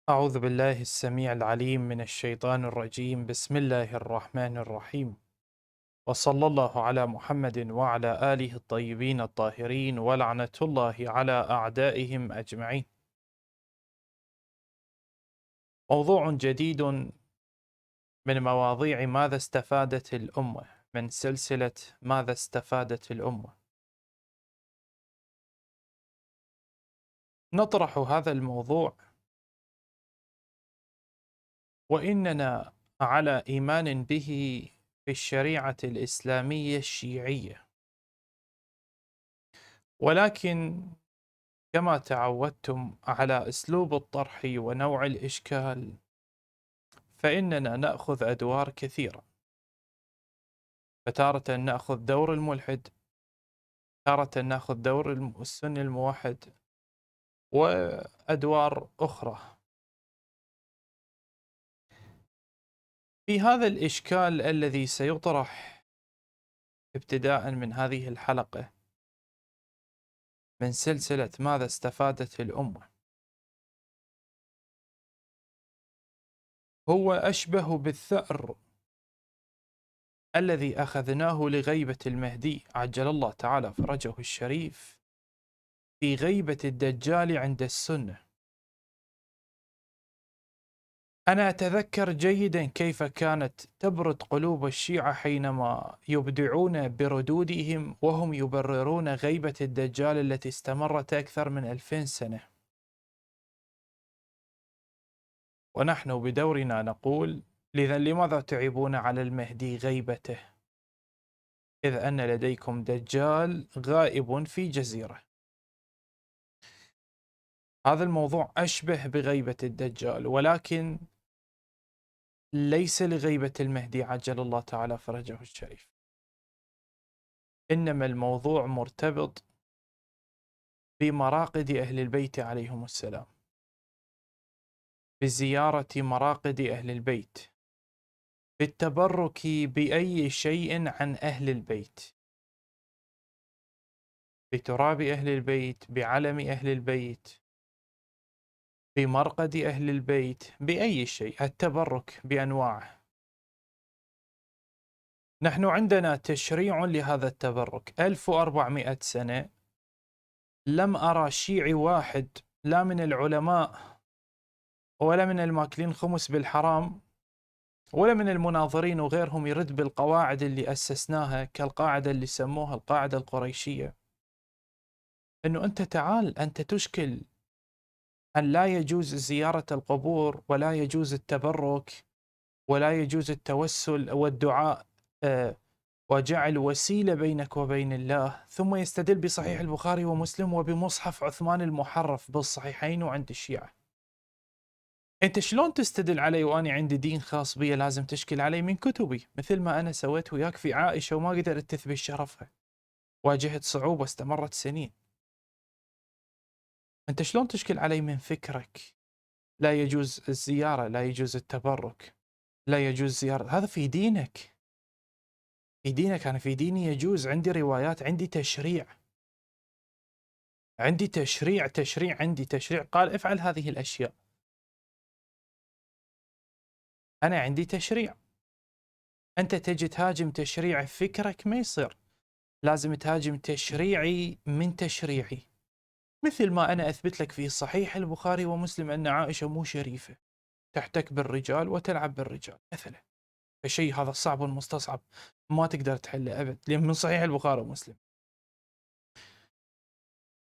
أعوذ بالله السميع العليم من الشيطان الرجيم. بسم الله الرحمن الرحيم، وصلى الله على محمد وعلى آله الطيبين الطاهرين، ولعنة الله على أعدائهم أجمعين. موضوع جديد من مواضيع ماذا استفادت الأمة، من سلسلة ماذا استفادت الأمة. نطرح هذا الموضوع وإننا على إيمان به في الشريعة الإسلامية الشيعية، ولكن كما تعودتم على أسلوب الطرح ونوع الإشكال، فإننا نأخذ أدوار كثيرة، فتارة نأخذ دور الملحد، تارة نأخذ دور السني الموحد، وأدوار أخرى. في هذا الإشكال الذي سيطرح ابتداء من هذه الحلقة من سلسلة ماذا استفادت الأمة، هو أشبه بالثأر الذي أخذناه لغيبة المهدي عجل الله تعالى فرجه الشريف في غيبة الدجال عند السنة. أنا أتذكر جيدا كيف كانت تبرد قلوب الشيعة حينما يبدعون بردودهم وهم يبررون غيبة الدجال التي استمرت أكثر من 2000 سنة، ونحن بدورنا نقول: لذا لماذا تعيبون على المهدي غيبته إذ أن لديكم دجال غائب في جزيرة؟ هذا الموضوع أشبه بغيبة الدجال، ولكن ليس لغيبة المهدي عجل الله تعالى فرجه الشريف، إنما الموضوع مرتبط بمراقد أهل البيت عليهم السلام، بزيارة مراقد أهل البيت، بالتبرك بأي شيء عن أهل البيت، بتراب أهل البيت، بعلم أهل البيت، بمرقد أهل البيت، بأي شيء، التبرك بأنواعه. نحن عندنا تشريع لهذا التبرك 1400 سنة. لم أرى شيعي واحد، لا من العلماء ولا من الماكلين خمس بالحرام ولا من المناظرين وغيرهم، يرد بالقواعد اللي أسسناها، كالقاعدة اللي سموها القاعدة القريشية، أنه أنت تعال أنت تشكل أن لا يجوز زيارة القبور ولا يجوز التبرك ولا يجوز التوسل والدعاء وجعل وسيلة بينك وبين الله، ثم يستدل بصحيح البخاري ومسلم وبمصحف عثمان المحرف بالصحيحين وعند الشيعة. أنت شلون تستدل علي وأنا عندي دين خاص بي لازم تشكل علي من كتبي، مثل ما أنا سويت وياك في عائشة وما قدرت تثبت شرفها، واجهت صعوبة استمرت سنين. أنت شلون تشكل علي من فكرك لا يجوز الزيارة، لا يجوز التبرك، لا يجوز زيارة؟ هذا في دينك، في دينك. أنا في ديني يجوز، عندي روايات، عندي تشريع، عندي تشريع عندي تشريع قال افعل هذه الأشياء. أنا عندي تشريع. أنت تجي تهاجم تشريع فكرك ما يصير، لازم تهاجم تشريعي من تشريعي. مثل ما أنا أثبت لك في صحيح البخاري ومسلم أن عائشة مو شريفة، تحتك بالرجال وتلعب بالرجال مثلا، فشيء هذا صعب ومستصعب ما تقدر تحله أبد، لأن من صحيح البخاري ومسلم.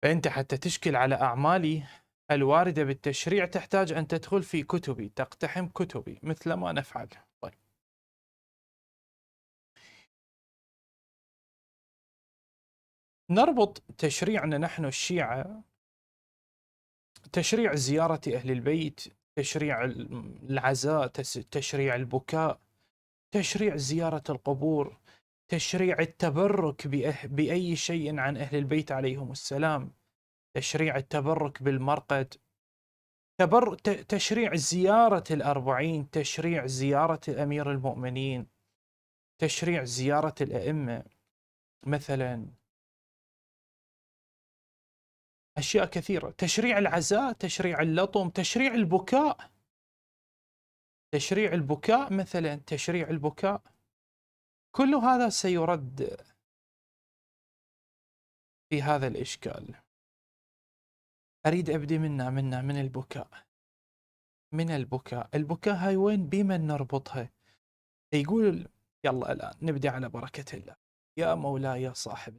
فأنت حتى تشكل على أعمالي الواردة بالتشريع تحتاج أن تدخل في كتبي، تقتحم كتبي مثل ما نفعل. طيب، نربط تشريعنا نحن الشيعة، تشريع زيارة أهل البيت، تشريع العزاء، تشريع البكاء، تشريع زيارة القبور، تشريع التبرك بأي شيء عن أهل البيت عليهم السلام، تشريع التبرك بالمرقد، تشريع زيارة الأربعين، تشريع زيارة أمير المؤمنين، تشريع زيارة الأئمة مثلا. أشياء كثيرة، تشريع العزاء، تشريع اللطم، تشريع البكاء، تشريع البكاء مثلا، تشريع البكاء، كل هذا سيرد في هذا الإشكال. أريد أبدي من البكاء، من البكاء. البكاء هاي وين بمن نربطها؟ يقول يلا الآن نبدأ على بركة الله. يا مولاي يا صاحب،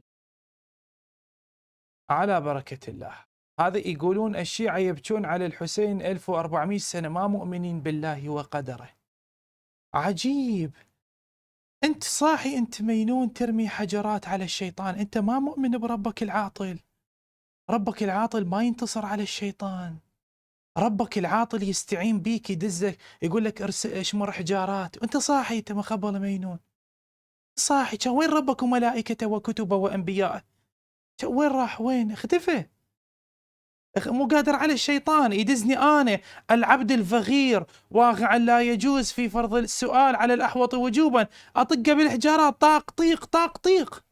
على بركة الله. هذا يقولون الشيعة يبكون على الحسين 1400 سنة، ما مؤمنين بالله وقدره. عجيب، أنت صاحي، أنت مينون ترمي حجرات على الشيطان، أنت ما مؤمن بربك العاطل. ربك العاطل ما ينتصر على الشيطان، ربك العاطل يستعين بيك، يدزك يقول لك اشمر حجارات، وانت صاحي، انت مخبل مينون صاحي. كان وين ربك وملائكته وكتبه وانبيائه؟ وين راح؟ وين اختفى؟ مو قادر على الشيطان، يدزني انا العبد الفغير واقعا لا يجوز في فرض السؤال على الاحوط وجوبا، اطقه بالحجارات طاق طيق طاق طيق.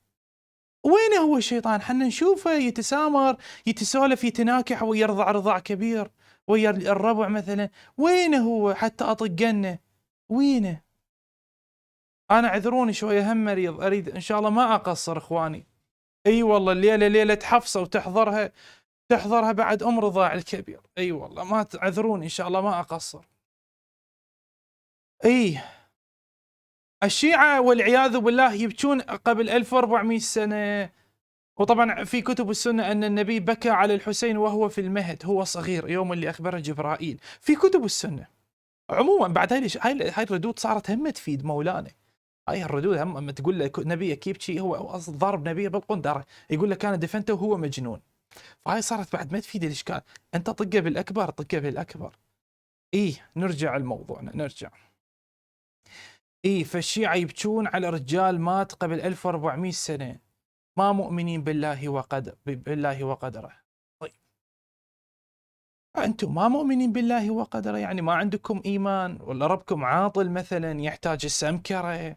وين هو الشيطان؟ حنا نشوفه يتسامر، يتسولف، يتناكح ويرضع رضاع كبير ويا الربع مثلا. وين هو حتى اطقنه؟ وينه؟ انا اعذروني شويه، هم مريض، اريد ان شاء الله ما اقصر اخواني. اي والله الليله ليله حفصه، وتحضرها بعد رضاع الكبير. اي والله ما تعذروني، ان شاء الله ما اقصر. اي الشيعة والعياذ بالله يبكون قبل 1400 سنة. وطبعا في كتب السنة أن النبي بكى على الحسين وهو في المهد، هو صغير، يوم اللي أخبره جبرائيل، في كتب السنة. عموما بعد هاي الردود صارت هم تفيد مولانا. هاي الردود هم تقول لك نبيك يبكي، هو أصلا ضارب نبيه بالقندرة، يقول لك أنا دفنته وهو مجنون. فهاي صارت بعد ما تفيد الإشكال، أنت طقه بالأكبر، طقه بالأكبر. نرجع لموضوعنا، نرجع. فالشيعة يبكون على رجال مات قبل 1400 سنة، ما مؤمنين بالله وقدره. طيب أنتم ما مؤمنين بالله وقدره، يعني ما عندكم إيمان، ولا ربكم عاطل مثلا يحتاج السمكرة،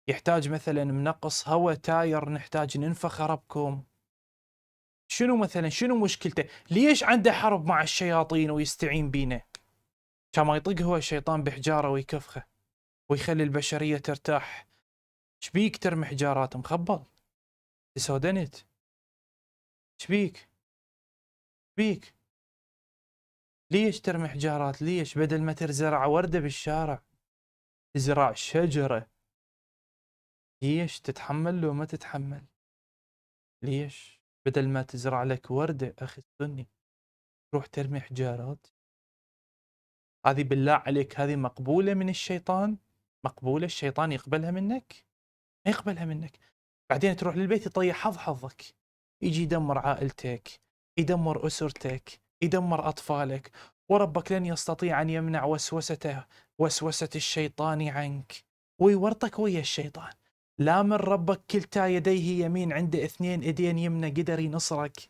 يحتاج مثلا منقص هواء تاير نحتاج ننفخ ربكم؟ شنو مثلا، شنو مشكلته؟ ليش عنده حرب مع الشياطين ويستعين بينا؟ كان ما يطق هو الشيطان بحجارة ويكفخه ويخلي البشرية ترتاح. شبيك ترمي حجارات مخبل؟ تسودنت؟ شبيك؟ بيك ليش ترمي حجارات؟ ليش بدل ما تزرع وردة بالشارع تزرع شجرة؟ ليش تتحمل لو ما تتحمل؟ ليش بدل ما تزرع لك وردة أخي السني تروح ترمي حجارات؟ هذه بالله عليك هذه مقبولة من الشيطان؟ مقبولة الشيطان يقبلها منك؟ ما يقبلها منك. بعدين تروح للبيت يطيح حظك، يجي يدمر عائلتك، يدمر أسرتك، يدمر أطفالك، وربك لن يستطيع أن يمنع وسوسة الشيطان عنك، ويورطك ويا الشيطان. لا من ربك كلتا يديه يمين، عنده 2 ايدين يمنى قدر ينصرك.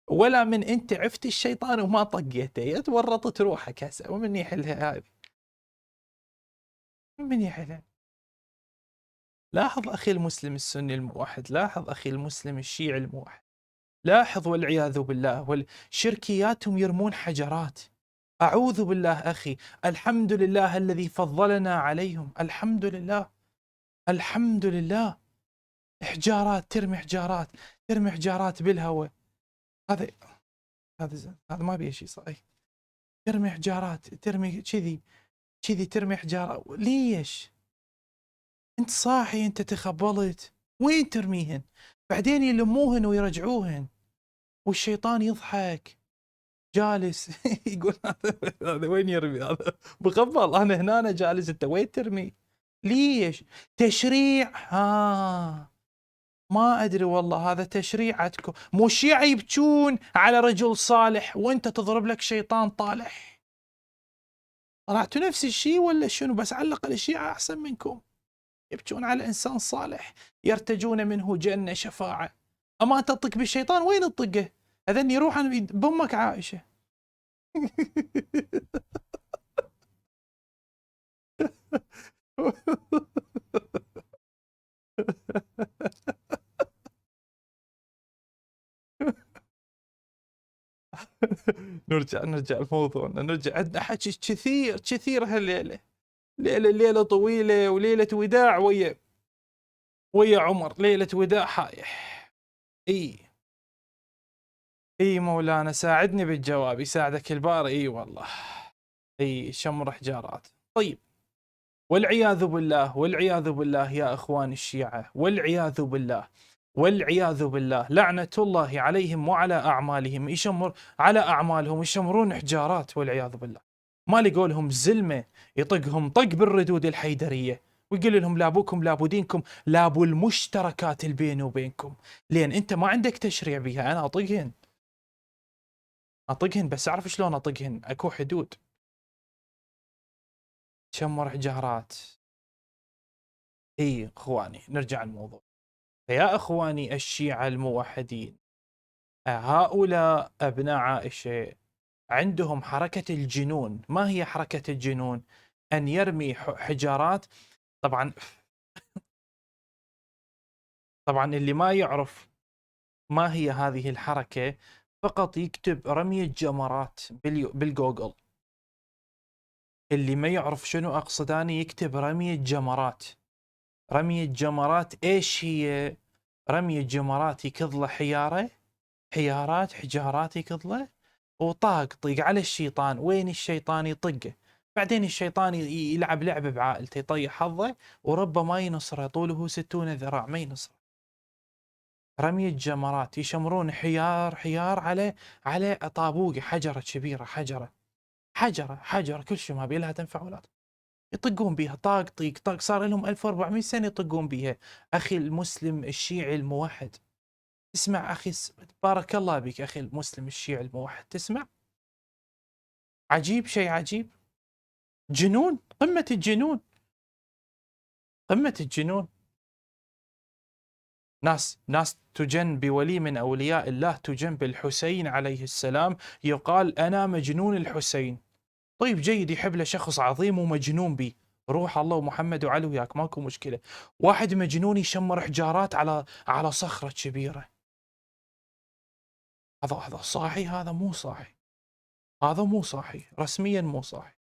ولا من انت عفت الشيطان وما طقيته، يتورطت روحك هسه، ومن يحلها هذه؟ من يحلها؟ لاحظ أخي المسلم السني الموحد، لاحظ أخي المسلم الشيعي الموحد، لاحظ والعياذ بالله، والشركياتهم يرمون حجرات. أعوذ بالله أخي، الحمد لله الذي فضلنا عليهم، الحمد لله، الحمد لله. حجارات، ترمي حجارات، ترمي حجارات بالهواء. هذا هذا ما بيه شيء صحيح. ترمي حجارات، ترمي كذي ترمي حجارة، ليش؟ انت صاحي، انت تخبلت، وين ترميهن؟ بعدين يلموهن ويرجعوهن، والشيطان يضحك جالس يقول هذا وين يرمي؟ هذا مخبل، انا هنا أنا جالس، انت وين ترمي؟ ليش؟ تشريع. ما ادري والله، هذا تشريعتكم. مو الشيعة يبكون على رجل صالح وانت تضرب لك شيطان طالح؟ طلعتوا نفس الشيء ولا شنو؟ بس على الاقل الشيعة احسن منكم، يبكون على انسان صالح يرتجون منه جنة شفاعة. اما انت تطق بالشيطان، وين تطقه؟ اذن يروح بامك عائشة. نرجع لموضوعنا، نرجع عندنا حكي كثير هالليلة. الليلة طويلة وليلة وداع ويا عمر، ليلة وداع حايح. اي مولانا ساعدني بالجواب، يساعدك الباري. اي والله. اي شمر حجارات. طيب، والعياذ بالله والعياذ بالله يا اخوان الشيعة، والعياذ بالله والعياذ بالله، لعنة الله عليهم وعلى اعمالهم. يشمر على اعمالهم، يشمرون حجارات والعياذ بالله. ما لقوا لهم زلمة يطقهم طق بالردود الحيدرية ويقول لهم لا ابوكم لا ابو دينكم لا ابو المشتركات اللي بيني وبينكم، لين انت ما عندك تشريع بها. انا اطقهن بس اعرف شلون اطقهن، اكو حدود. شمر حجارات. اي اخواني نرجع الموضوع. فيا اخواني الشيعة الموحدين، هؤلاء ابناء عائشة عندهم حركة الجنون. ما هي حركة الجنون؟ ان يرمي حجارات. طبعا اللي ما يعرف ما هي هذه الحركة فقط يكتب رمي الجمرات بالجوجل. اللي ما يعرف شنو اقصد اني يكتب رمي الجمرات. رمي الجمرات ايش هي؟ رمي الجمرات يكضله حجارات يكضله وطاق على الشيطان. وين الشيطان يطقه، بعدين الشيطان يلعب لعبه بعائلته، يطيح حظه وربما ينصره، طوله 60 ذراع ما ينصره. رمي الجمرات يشمرون حيار على طابوقه، حجره كبيره، حجره كل شيء ما بيلها تنفع ولا يطقون بيها. طاق طيق طاق، صار لهم 1400 سنة يطقون بيها. أخي المسلم الشيعي الموحد، اسمع أخي، بارك الله بك أخي المسلم الشيعي الموحد، تسمع؟ عجيب، شيء عجيب، جنون، قمة الجنون، قمة الجنون. ناس تجن بولي من أولياء الله، تجن بالحسين عليه السلام، يقال أنا مجنون الحسين. طيب جيد، يحب له شخص عظيم ومجنون به، روح الله ومحمد وعلي وياك ماكو مشكلة. واحد مجنون يشمر حجارات على صخرة كبيرة، هذا صاحي؟ هذا مو صاحي، هذا مو صاحي، رسميا مو صاحي.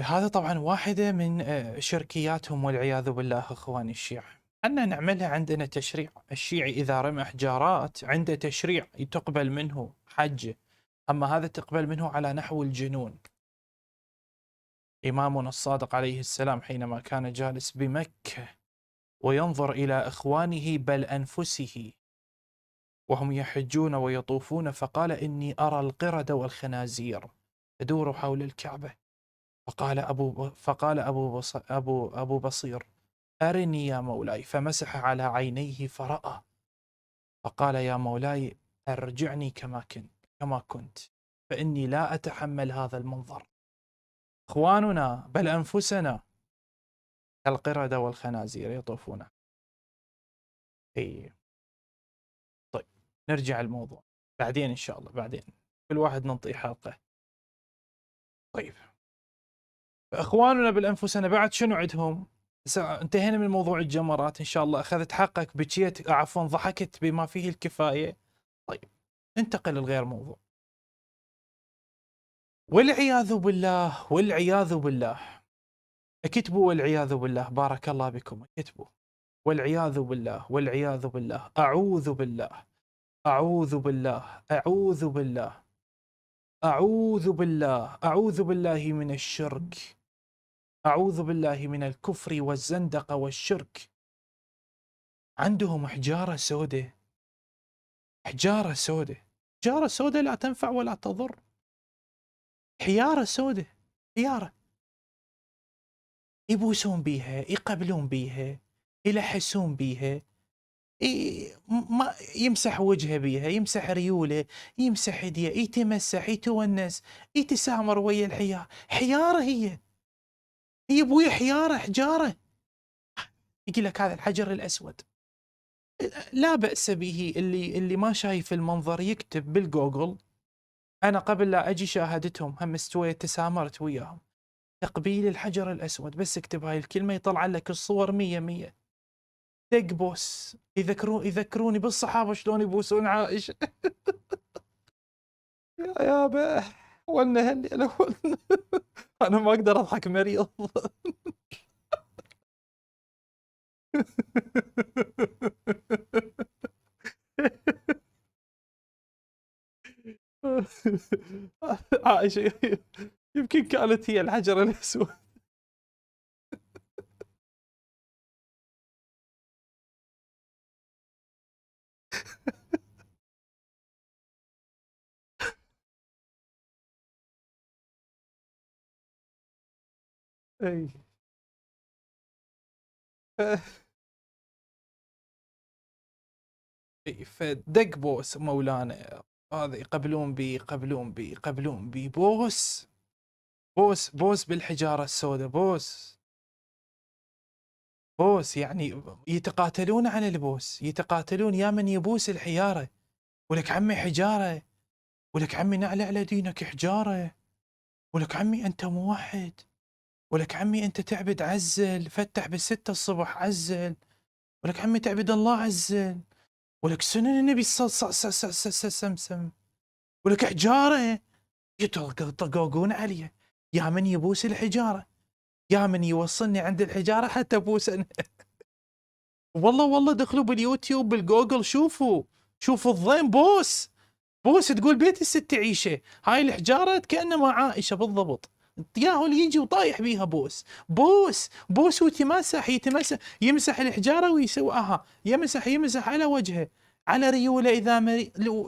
هذا طبعا واحدة من شركياتهم والعياذ بالله. اخواني الشيعة أننا نعملها عندنا تشريع. الشيعي إذا رمى حجارات عنده تشريع تقبل منه حجه، أما هذا تقبل منه على نحو الجنون. إمامنا الصادق عليه السلام حينما كان جالس بمكة وينظر إلى إخوانه بل أنفسه وهم يحجون ويطوفون، فقال إني أرى القردة والخنازير تدور حول الكعبة. فقال أبو بصير أرني يا مولاي، فمسح على عينيه فرأى، فقال يا مولاي أرجعني كما كنت، فإني لا أتحمل هذا المنظر. إخواننا بل أنفسنا القردة والخنازير يطوفون. اي طيب، نرجع الموضوع بعدين ان شاء الله، بعدين كل واحد ننطي حلقه. طيب، اخواننا بالانفسنا بعد شنو عندهم؟ انتهينا من موضوع الجمرات، ان شاء الله اخذت حقك، بكيت عفوا ضحكت بما فيه الكفايه. طيب، ننتقل لغير موضوع. والعياذ بالله والعياذ بالله، اكتبوا والعياذ بالله، بارك الله بكم، اكتبوا والعياذ بالله والعياذ بالله، اعوذ بالله أعوذ بالله أعوذ بالله أعوذ بالله أعوذ بالله من الشرك، أعوذ بالله من الكفر والزندقة والشرك. عندهم حجارة سوداء، حجارة سوداء، حجارة سوداء لا تنفع ولا تضر، حيارة سوداء، حيارة يبوسون بيها، يقبلون بيها، يلحسون بيها، ما يمسح وجهه بيها، يمسح ريوله، يمسح يديه، يتمسح، يتونس، يتسامر ويا الحيار. حيارة هي ابوي، حيارة، حجارة. يقول لك هذا الحجر الأسود، لا بأس به. اللي ما شايف المنظر يكتب بالجوجل. أنا قبل لا أجي شاهدتهم، هم استويت تسامرت وياهم، تقبيل الحجر الأسود، بس اكتب هاي الكلمة يطلع لك الصور 100 100. دق بوس. يذكروني بالصحابة شلون يبوسون عائشة. يا يابا ولنا هالليلة ولنا. أنا ما أقدر أضحك مريض. عائشة يمكن كانت هي الحجر الأسود. اي فدق بوس مولانا، هذا يقبلون بي يقبلون بي يقبلون بي، بوس بوس بوس بالحجارة السوداء، بوس بوس يعني يتقاتلون على البوس، يتقاتلون يا من يبوس الحجارة، ولك عمي حجارة، ولك عمي نعلى على دينك حجارة، ولك عمي أنت موحد، ولك عمي أنت تعبد عزل، فتح بالستة الصبح عزل، ولك عمي تعبد الله عزل، ولك سنن النبي سمسم، ولك حجارة يطققون عليه، يا من يبوس الحجارة، يا من يوصلني عند الحجارة حتى أبوس أنا. والله دخلوا باليوتيوب بالجوجل شوفوا الضيم بوس تقول بيت الست عيشة، هاي الحجارة كأنما عائشة بالضبط، ياهو اللي يجي وطايح بيها بوس ويتمسح يمسح الحجارة ويسوي يمسح على وجهه، على ريوله إذا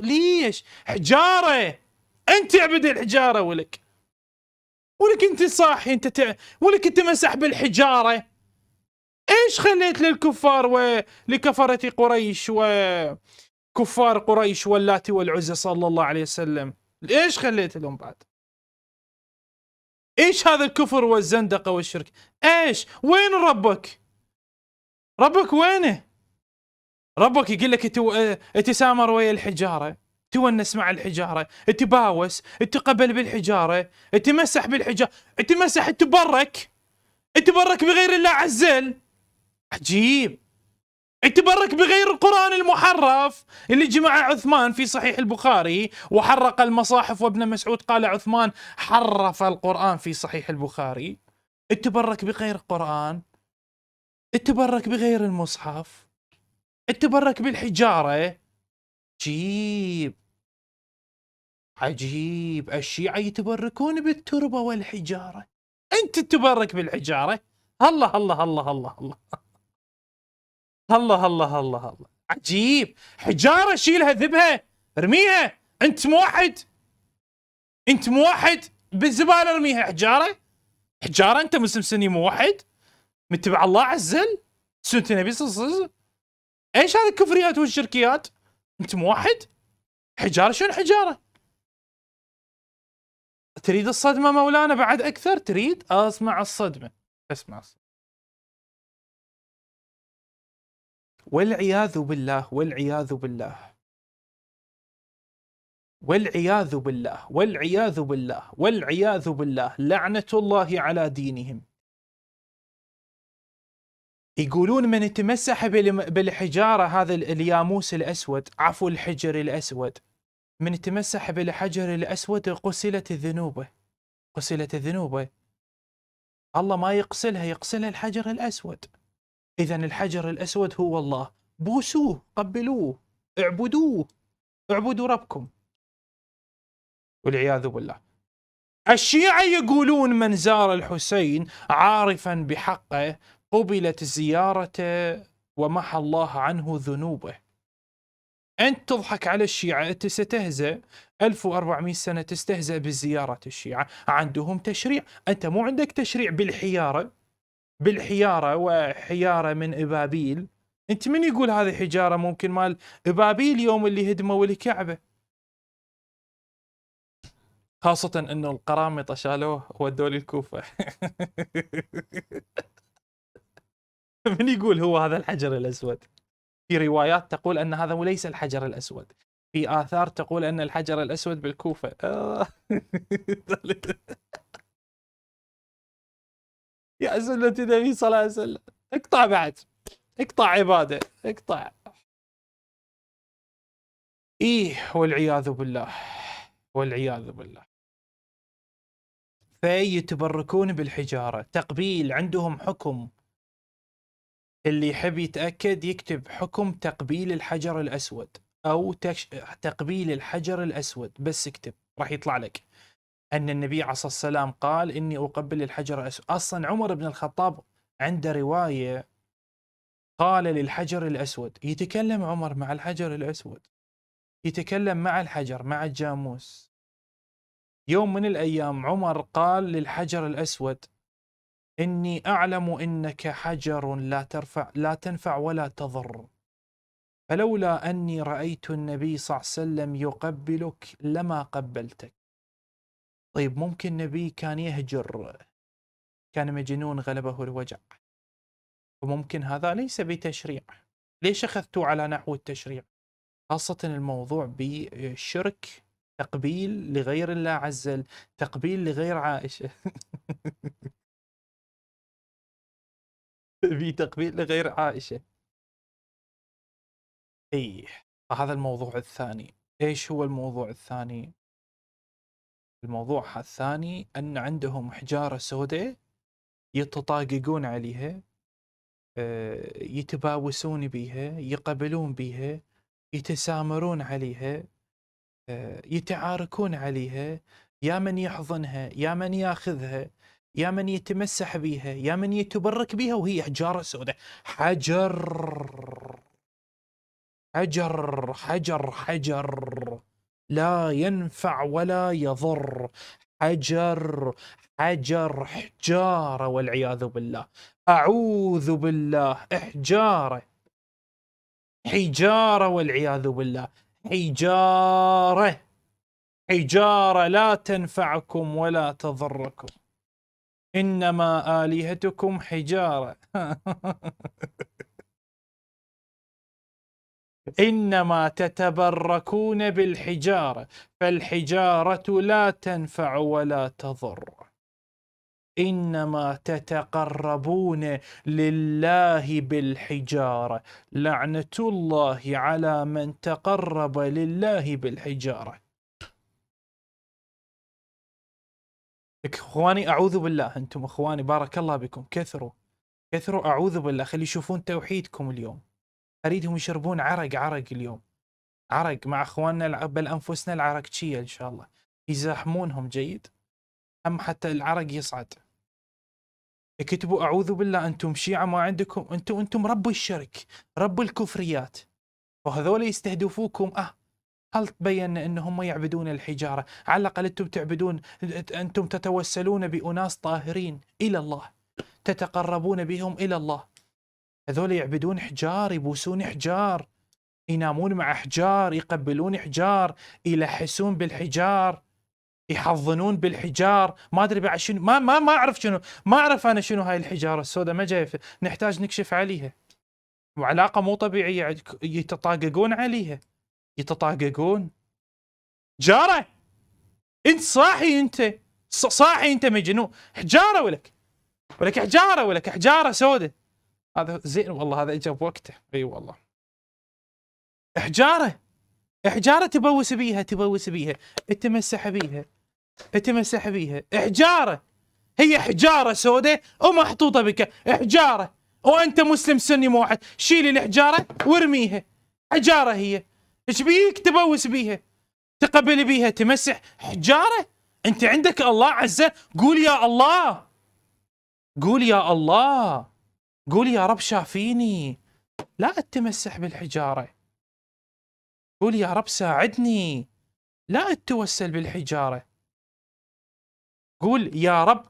ليش حجارة؟ أنت اعبد الحجارة ولك أنت صاحي ولك أنت مسح بالحجارة. ايش خليت للكفار ولكفرة قريش وكفار قريش واللاتي والعزى صلى الله عليه وسلم، ايش خليت لهم بعد؟ ايش هذا الكفر والزندقة والشرك؟ ايش؟ وين ربك وينه؟ ربك يقول لك تسامر ويا الحجارة، تونس مع الحجارة، تباوس، تقبل بالحجارة، تمسح بالحجارة، تمسح، تبرك بغير الله عزل. عجيب. تبرك بغير القرآن المحرف اللي جمع عثمان في صحيح البخاري وحرق المصاحف، وابن مسعود قال عثمان حرف القرآن في صحيح البخاري. تبرك بغير القرآن، تبرك بغير المصحف، تبرك بالحجارة. عجيب. الشيعة يتبركون بالتربة والحجارة، انت تتبرك بالحجارة. الله الله الله الله الله الله الله الله الله. عجيب. حجارة شيلها ذبها ارميها، انت موحد بالزبالة ارميها. حجارة انت مسلم سني موحد متبع الله عزل سنة النبي صلى الله عليه وسلم. ايش هذه الكفريات والشركيات؟ انت موحد حجارة. شنو حجارة؟ تريد الصدمة مولانا بعد اكثر؟ تريد اسمع الصدمة؟ اسمع الصدمة. والعياذ بالله والعياذ بالله والعياذ بالله والعياذ بالله والعياذ بالله، لعنة الله على دينهم. يقولون من يتمسح بالحجارة، هذا الياموس الأسود، عفوا الحجر الأسود، من يتمسح بالحجر الأسود غسلت ذنوبه. الله ما يغسلها الحجر الأسود. إذن الحجر الأسود هو الله، بوسوه، قبلوه، اعبدوا ربكم. والعياذ بالله. الشيعة يقولون من زار الحسين عارفا بحقه قبلت زيارته ومحى الله عنه ذنوبه. أنت تضحك على الشيعة، أنت ستهزأ 1400 سنة تستهزأ بزيارة الشيعة، عندهم تشريع، أنت مو عندك تشريع بالحيارة وحيارة من إبابيل. أنت من يقول هذه حجارة؟ ممكن مال إبابيل يوم اللي هدموا الكعبة، خاصة انه القرامطة شالوه ودوه للكوفة. من يقول هو هذا الحجر الأسود؟ في روايات تقول أن هذا ليس الحجر الأسود، في آثار تقول أن الحجر الأسود بالكوفة. يا سنة النبي صلى الله عليه وسلم. اقطع بعد اقطع عبادة، اقطع. إيه والعياذ بالله، والعياذ بالله. فيتبركون بالحجارة. تقبيل عندهم حكم، اللي يحب يتأكد يكتب حكم تقبيل الحجر الأسود أو تقبيل الحجر الأسود، بس اكتب راح يطلع لك أن النبي عليه الصلاة والسلام قال إني أقبل الحجر الأسود. أصلا عمر بن الخطاب عنده رواية قال للحجر الأسود. يتكلم عمر مع الحجر الأسود، يتكلم مع الحجر، مع الجاموس. يوم من الأيام عمر قال للحجر الأسود إني أعلم إنك حجر لا تنفع ولا تضر، فلولا أني رأيت النبي صلى الله عليه وسلم يقبلك لما قبلتك. طيب ممكن النبي كان يهجر، كان مجنون غلبه الوجع، وممكن هذا ليس بتشريع. ليش أخذتوا على نحو التشريع؟ خاصة الموضوع بشرك، تقبيل لغير الله عز وجل، تقبيل لغير عائشة. بتقبيل لغير عائشة. ايه، هذا الموضوع الثاني. ايش هو الموضوع الثاني؟ الموضوع الثاني ان عندهم حجارة سوداء يتطاققون عليها، يتباوسون بها، يقبلون بها، يتسامرون عليها، يتعاركون عليها. يا من يحضنها، يا من ياخذها، يا من يتمسح بها، يا من يتبرك بها، وهي حجارة سوداء. حجر حجر حجر حجر، لا ينفع ولا يضر. حجر حجر حجارة والعياذ بالله. أعوذ بالله. حجارة حجارة والعياذ بالله. حجارة حجارة لا تنفعكم ولا تضركم، إنما آلهتكم حجارة. إنما تتبركون بالحجارة، فالحجارة لا تنفع ولا تضر، إنما تتقربون لله بالحجارة، لعنة الله على من تقرب لله بالحجارة. إخواني أعوذ بالله، أنتم إخواني بارك الله بكم، كثروا كثروا، أعوذ بالله، خلي يشوفون توحيدكم اليوم. أريدهم يشربون عرق اليوم، عرق مع اخواننا، بل انفسنا العرقشيه ان شاء الله، يزاحمونهم جيد، هم حتى العرق يصعد. اكتبوا اعوذ بالله، انتم شيعه ما عندكم، انتم رب الشرك، رب الكفريات، وهذول يستهدفوكم. هل تبين انهم يعبدون الحجاره؟ على الاقل انتم تعبدون، انتم تتوسلون باناس طاهرين الى الله، تتقربون بهم الى الله. هذول يعبدون حجار، يبوسون حجار، ينامون مع حجار، يقبلون حجار، يلحسون بالحجار، يحضنون بالحجار. ما ادري بعد شنو، ما اعرف شنو، ما اعرف انا شنو هاي الحجاره السوداء، ما جاي، نحتاج نكشف عليها. وعلاقه مو طبيعيه، يتطاققون عليها، يتطاققون. جاره، انت صاحي؟ انت صاحي؟ انت مجنون؟ حجاره ولك حجاره، ولك حجاره سوداء. هذا زين والله، هذا اجى بوقته. اي والله، حجاره حجاره، تبوس بيها، تبوس بيها، تمسح بيها، تمسح بيها. حجاره، هي حجاره سوداء ومحطوطه بك، حجاره، وانت مسلم سني موحد، شيلي الحجاره وارميها. حجاره هي، ايش بيك تبوس بيها، تقبل بيها، تمسح؟ حجاره. انت عندك الله عز وجل، قول يا الله، قول يا الله، قول يا رب شافيني، لا تمسح بالحجاره. قول يا رب ساعدني، لا تتوسل بالحجاره. قول يا رب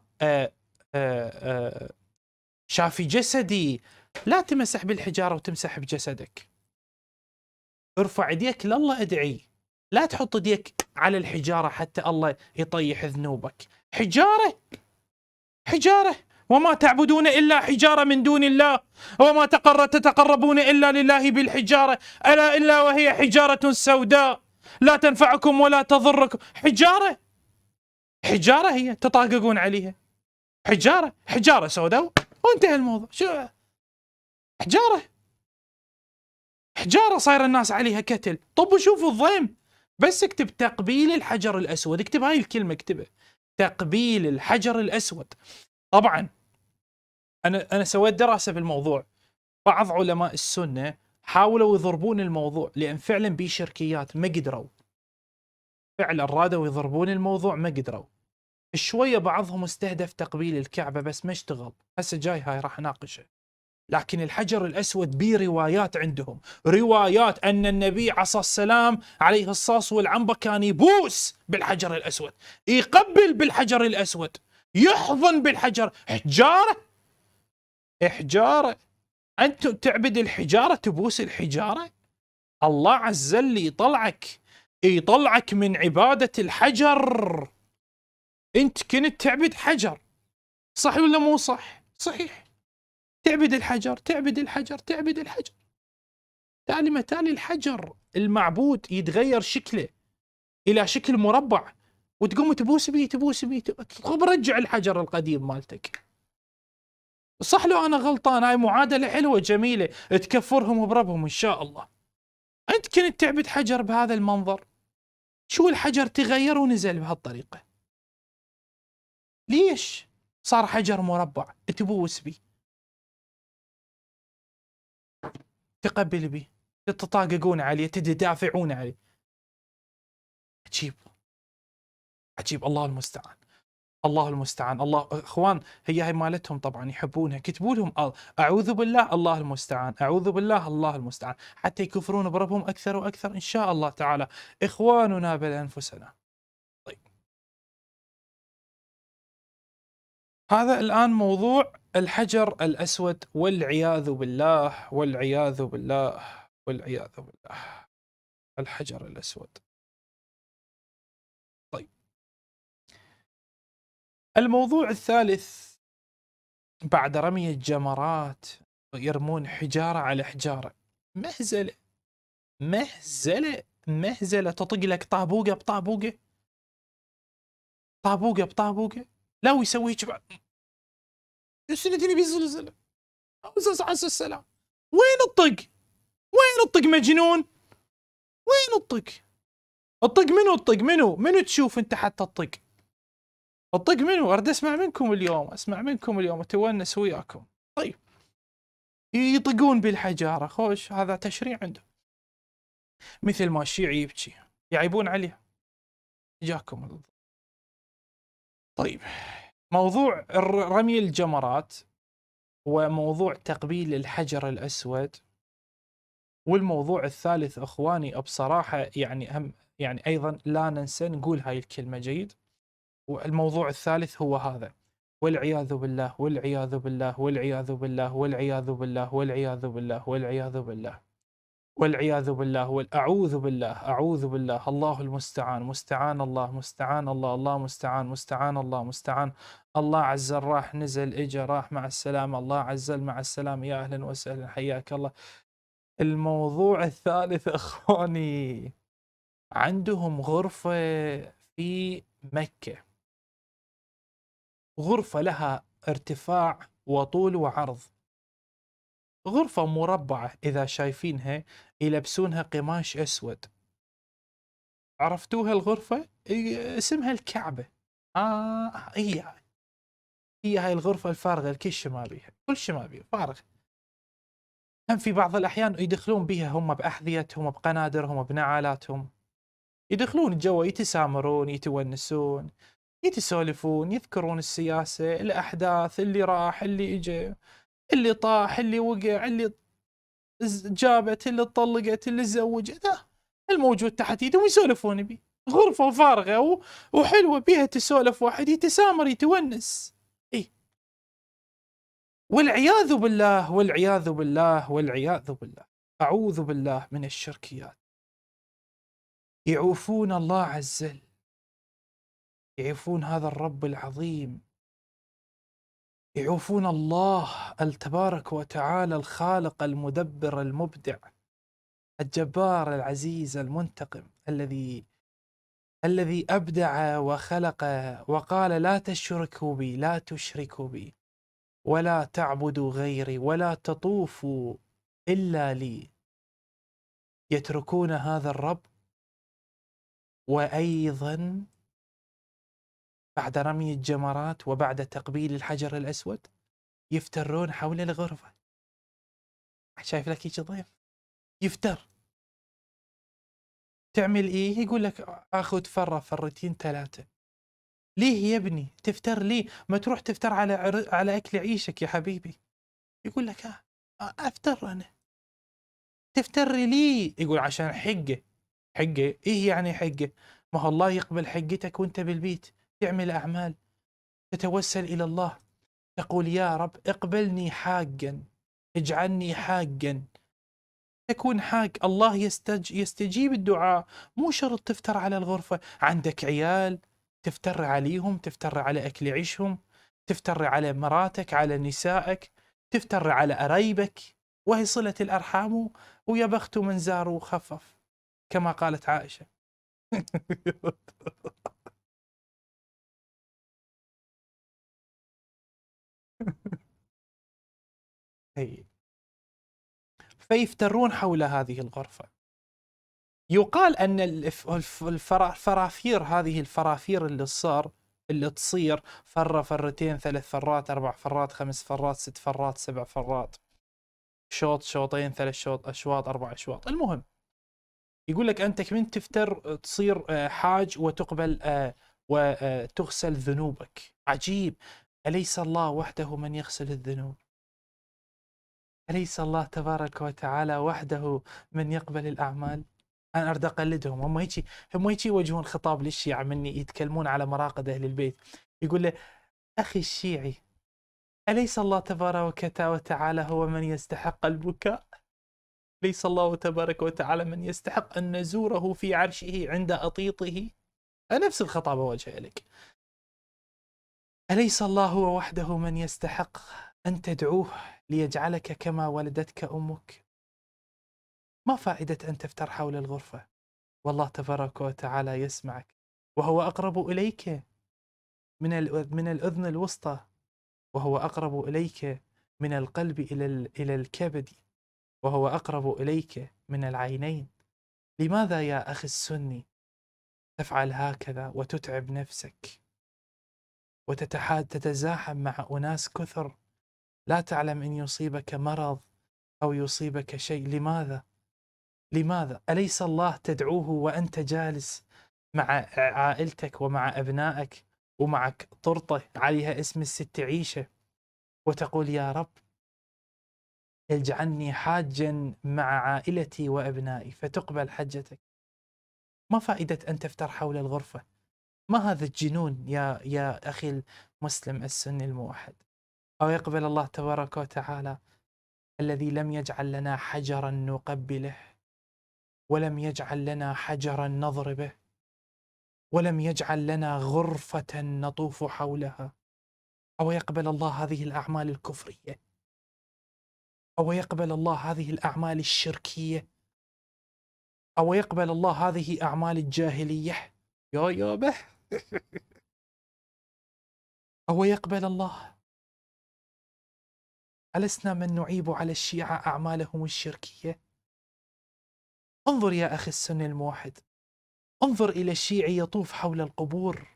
شافي جسدي، لا تمسح بالحجارة وتمسح بجسدك. ارفع يديك لله، ادعي، لا تحط يديك على الحجارة حتى الله يطيح ذنوبك. حجارة حجارة، وما تعبدون إلا حجارة من دون الله، وما تتقربون إلا لله بالحجارة، ألا إلا وهي حجارة سوداء لا تنفعكم ولا تضركم. حجارة حجارة هي، تطاققون عليها. حجارة سوداء وانتهى الموضوع. شو حجارة؟ حجارة صاير الناس عليها كتل. طب وشوفوا الضيم، بس اكتب تقبيل الحجر الأسود، اكتب هاي الكلمة، اكتبها تقبيل الحجر الأسود. طبعا أنا سويت دراسة في الموضوع. بعض علماء السنة حاولوا يضربون الموضوع، لأن فعلا بيه شركيات ما قدروا، فعلا رادوا يضربون الموضوع ما قدروا. شوية بعضهم استهدف تقبيل الكعبة بس ما اشتغل. هسه جاي هاي راح اناقشه. لكن الحجر الأسود بيه روايات عندهم، روايات أن النبي عصى السلام عليه الصاص والعنبر كان يبوس بالحجر الأسود، يقبل بالحجر الأسود، يحضن بالحجر. حجارة، حجارة، أنت تعبد الحجارة، تبوس الحجارة؟ الله عز وجل يطلعك من عبادة الحجر. أنت كنت تعبد حجر، صح ولا مو صح؟ صحيح، تعبد الحجر، تعبد الحجر، تعبد الحجر. تالي ما تالي الحجر المعبود يتغير شكله إلى شكل مربع، وتقوم تبوس بيه تبوس بيه. طب رجع الحجر القديم مالتك. صح لو أنا غلطان؟ هاي معادلة حلوة جميلة تكفرهم بربهم إن شاء الله. أنت كنت تعبد حجر بهذا المنظر، شو الحجر تغير ونزل بهالطريقة؟ ليش صار حجر مربع تبوس بيه، تقبل بيه، تتطاققون عليه، تدافعون عليه؟ عجيب، عجيب. الله المستعان، الله المستعان. الله اخوان، هي مالتهم طبعا يحبونها، كتبوا لهم اعوذ بالله الله المستعان، اعوذ بالله الله المستعان، حتى يكفرون بربهم اكثر واكثر ان شاء الله تعالى. اخواننا بل انفسنا. طيب، هذا الان موضوع الحجر الاسود، والعياذ بالله والعياذ بالله والعياذ بالله. الحجر الاسود. طيب، الموضوع الثالث بعد رمي الجمرات، يرمون حجارة على حجارة. مهزلة، مهزلة، مهزلة. تطق لك طابوقة بطابوقة، طابوقة بطابوقة. لا ويسوي هيك بعد، سندني بيزلزل عز السلام. وين الطق؟ وين الطق مجنون؟ وين الطق؟ الطق منو؟ الطق منو؟ منو تشوف انت حتى الطق؟ الطق منو؟ اريد اسمع منكم اليوم، اسمع منكم اليوم، اتونس وياكم. طيب، يطقون بالحجارة، خوش، هذا تشريع عندهم. مثل ما الشيعي يبكي يعيبون عليه. جاكم الله. طيب، موضوع رمي الجمرات، وموضوع تقبيل الحجر الأسود، والموضوع الثالث أخواني بصراحة يعني هم يعني أيضا لا ننسى نقول هاي الكلمة جيد. والموضوع الثالث هو هذا، والعياذ بالله والعياذ بالله والعياذ بالله والعياذ بالله والعياذ بالله والعياذ بالله والعياذ بالله والأعوذ بالله، أعوذ بالله. الله المستعان، مستعان الله، مستعان الله، الله مستعان، مستعان الله، مستعان الله عز وجل. راح نزل اجا راح مع السلامة، الله عز وجل مع السلامة. يا أهلا وسهلا، حياك الله. الموضوع الثالث أخواني، عندهم غرفة في مكة، غرفة لها ارتفاع وطول وعرض، غرفة مربعة إذا شايفينها، يلبسونها قماش أسود. عرفتوها الغرفة؟ اسمها الكعبة. هي هاي الغرفة الفارغة، الكل شيء ما بيها، كل شيء ما بيها، فارغ. هم في بعض الأحيان يدخلون بها هم بأحذيتهم، بقنادرهم، بنعالاتهم، يدخلون جوا، يتسامرون، يتونسون، يتسولفون، يذكرون السياسة، الأحداث، اللي راح، اللي إجا، اللي طاح، اللي وقع، اللي جابت، اللي طلقت، اللي تزوجت، الموجود تحت يدهم يسولفون بيه. غرفة فارغة وحلوة، بيها تسولف، واحد يتسامر يتونس. إيه، والعياذ بالله والعياذ بالله والعياذ بالله، أعوذ بالله من الشركيات. يعوفون الله عز وجل، يعوفون هذا الرب العظيم، يعوفون الله التبارك وتعالى، الخالق المدبر المبدع الجبار العزيز المنتقم، الذي أبدع وخلق وقال لا تشركوا بي، لا تشركوا بي، ولا تعبدوا غيري، ولا تطوفوا إلا لي. يتركون هذا الرب، وأيضا بعد رمي الجمرات وبعد تقبيل الحجر الأسود يفترون حول الغرفة. شايف لك هيك ضيف يفتر، تعمل إيه؟ يقول لك آخذ فرة فرتين ثلاثة. ليه يا ابني تفتر؟ ليه ما تروح تفتر على أكل عيشك يا حبيبي؟ يقول لك أفتر أنا، تفتري ليه؟ يقول عشان حقة. حقة إيه يعني حقة؟ ما هو الله يقبل حقتك وأنت بالبيت تعمل أعمال، تتوسل إلى الله، تقول يا رب اقبلني حاجا، اجعلني حاجا، تكون حاج. الله يستجيب الدعاء. مو شرط تفتر على الغرفة. عندك عيال تفتر عليهم، تفتر على أكل عيشهم، تفتر على مراتك، على نسائك، تفتر على قرايبك، وهي صلة الأرحام. ويا بخت من زار وخفف كما قالت عائشة. هي. فيفترون حول هذه الغرفة. يقال أن الفرافير، هذه الفرافير اللي تصير فرة فرتين ثلاث فرات أربع فرات خمس فرات ست فرات سبع فرات، شوط شوطين ثلاث أشواط أربع أشواط. المهم يقول لك أنت من تفتر تصير حاج وتقبل وتغسل ذنوبك. عجيب، أليس الله وحده من يغسل الذنوب؟ أليس الله تبارك وتعالى وحده من يقبل الأعمال؟ أنا أريد أقلدهم. هم هيك يوجهون خطاب للشيعة مني، يتكلمون على مراقد أهل البيت. يقول له أخي الشيعي، أليس الله تبارك وتعالى هو من يستحق البكاء؟ ليس الله تبارك وتعالى من يستحق أن نزوره في عرشه عند أطيطه؟ نفس الخطاب أوجه لك. أليس الله هو وحده من يستحق أن تدعوه ليجعلك كما ولدتك أمك؟ ما فائدة أن تفتر حول الغرفة والله تبارك وتعالى يسمعك، وهو أقرب إليك من الأذن الوسطى، وهو أقرب إليك من القلب إلى الكبد، وهو أقرب إليك من العينين. لماذا يا أخي السني تفعل هكذا وتتعب نفسك وتتزاحم مع أناس كثر لا تعلم إن يصيبك مرض أو يصيبك شيء؟ لماذا؟ لماذا؟ أليس الله تدعوه وأنت جالس مع عائلتك ومع أبنائك ومعك طرطة عليها اسم الست عيشة، وتقول يا رب اجعلني حاجا مع عائلتي وأبنائي فتقبل حجتك؟ ما فائدة أن تفتر حول الغرفة؟ ما هذا الجنون يا أخي المسلم السني الموحد؟ أو يقبل الله تبارك وتعالى الذي لم يجعل لنا حجرا نقبله، ولم يجعل لنا حجرا نضربه، ولم يجعل لنا غرفة نطوف حولها؟ أو يقبل الله هذه الأعمال الكفرية؟ أو يقبل الله هذه الأعمال الشركية؟ أو يقبل الله هذه أعمال الجاهلية؟ يا به. أو يقبل الله؟ ألسنا من نعيب على الشيعة أعمالهم الشركية؟ انظر يا أخي السني الموحد، انظر إلى الشيعي يطوف حول القبور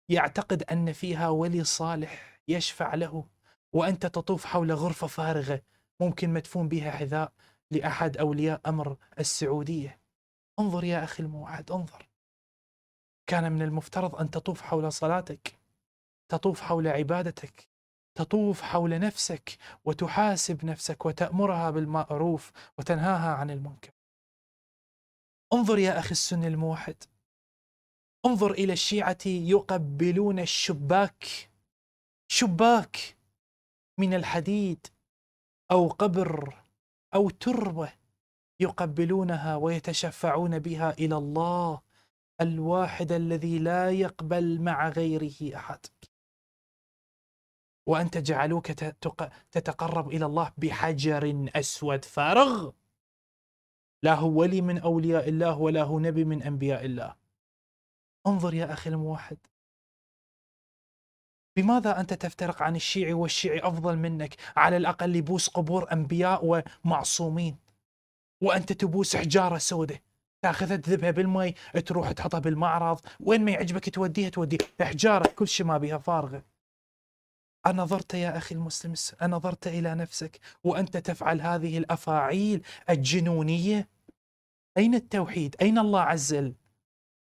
يعتقد أن فيها ولي صالح يشفع له، وأنت تطوف حول غرفة فارغة ممكن مدفون بها حذاء لأحد أولياء أمر السعودية. انظر يا أخي الموحد، انظر. كان من المفترض أن تطوف حول صلاتك، تطوف حول عبادتك، تطوف حول نفسك وتحاسب نفسك وتأمرها بالمعروف وتنهاها عن المنكر. انظر يا أخي السني الموحد، انظر إلى الشيعة يقبلون الشباك، شباك من الحديد أو قبر أو تربة، يقبلونها ويتشفعون بها إلى الله الواحد الذي لا يقبل مع غيره أحد. وأنت جعلوك تتقرب إلى الله بحجر أسود فارغ، لا هو ولي من أولياء الله ولا هو نبي من أنبياء الله. انظر يا أخي الموحد، بماذا أنت تفترق عن الشيعي والشيعي أفضل منك؟ على الأقل يبوس قبور أنبياء ومعصومين، وأنت تبوس حجارة سوداء، تاخذها تذبها بالماء، تروح تحطها بالمعرض، وين ما يعجبك توديها حجارة كل شيء ما بها فارغة. أنظرت يا أخي المسلم، أنظرت إلى نفسك وأنت تفعل هذه الأفاعيل الجنونية؟ أين التوحيد؟ أين الله عز وجل؟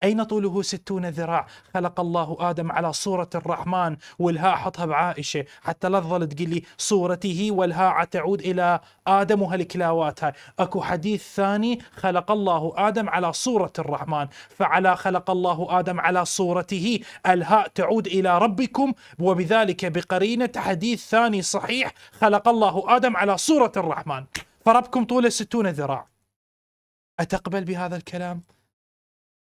أين طوله 60 ذراع؟ خلق الله آدم على صورة الرحمن، والهاء حطها بعائشة حتى لا تظل تقول لي صورته والهاء تعود إلى آدم وهالكلاوات هاي. أكو حديث ثاني خلق الله آدم على صورة الرحمن، فعلى خلق الله آدم على صورته الهاء تعود إلى ربكم، وبذلك بقرينة حديث ثاني صحيح خلق الله آدم على صورة الرحمن، فربكم طوله 60 ذراع. أتقبل بهذا الكلام؟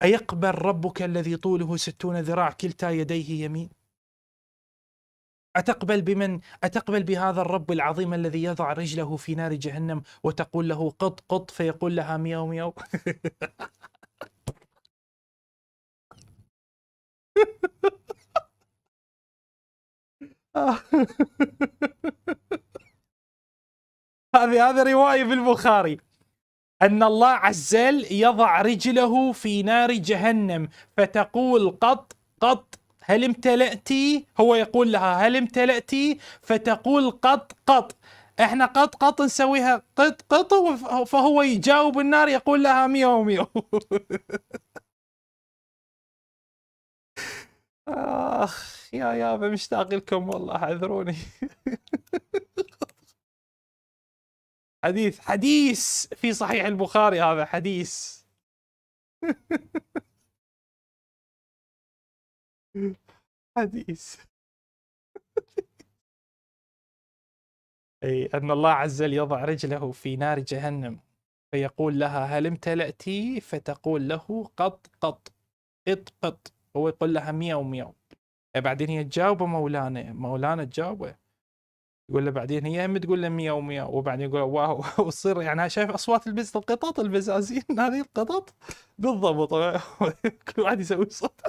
أيقبل ربك الذي طوله 60 ذراع كلتا يديه يمين؟ أتقبل بهذا الرب العظيم الذي يضع رجله في نار جهنم وتقول له قط قط فيقول لها مياو مياو؟ هذه رواية في البخاري، أن الله عز وجل يضع رجله في نار جهنم فتقول قط قط هل امتلأتي؟ هو يقول لها هل امتلأتي؟ فتقول قط قط. احنا قط قط نسويها قط قط، فهو يجاوب النار يقول لها ميو ميو. آخ يا يابا مشتاق لكم والله، اعذروني. حديث في صحيح البخاري، هذا حديث. حديث أي أن الله عز وجل يضع رجله في نار جهنم فيقول لها هل امتلأتي؟ فتقول له قط قط قط قط، هو يقول لها مياو مياو. بعدين هي تجاوبه مولانا تجاوبه، يقول له بعدين هي هم تقول له مياو مياو، وبعدين يقول واو. وتصير يعني شايف اصوات القطط البزازين هذه القطط بالضبط. كل واحد يسوي صوت.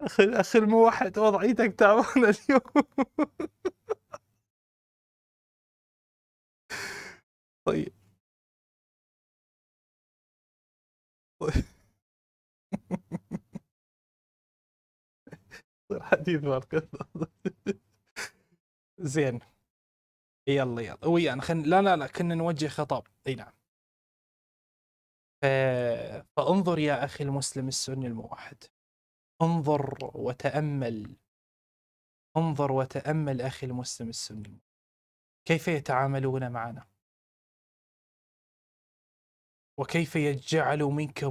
اخي الموحد وضعيتك تعبانه اليوم. طيب. حديث القطط. زين، يلا ويانا لا كنا نوجه خطاب. اي نعم. فانظر يا اخي المسلم السني الموحد، انظر وتأمل اخي المسلم السني كيف يتعاملون معنا، وكيف يجعل منك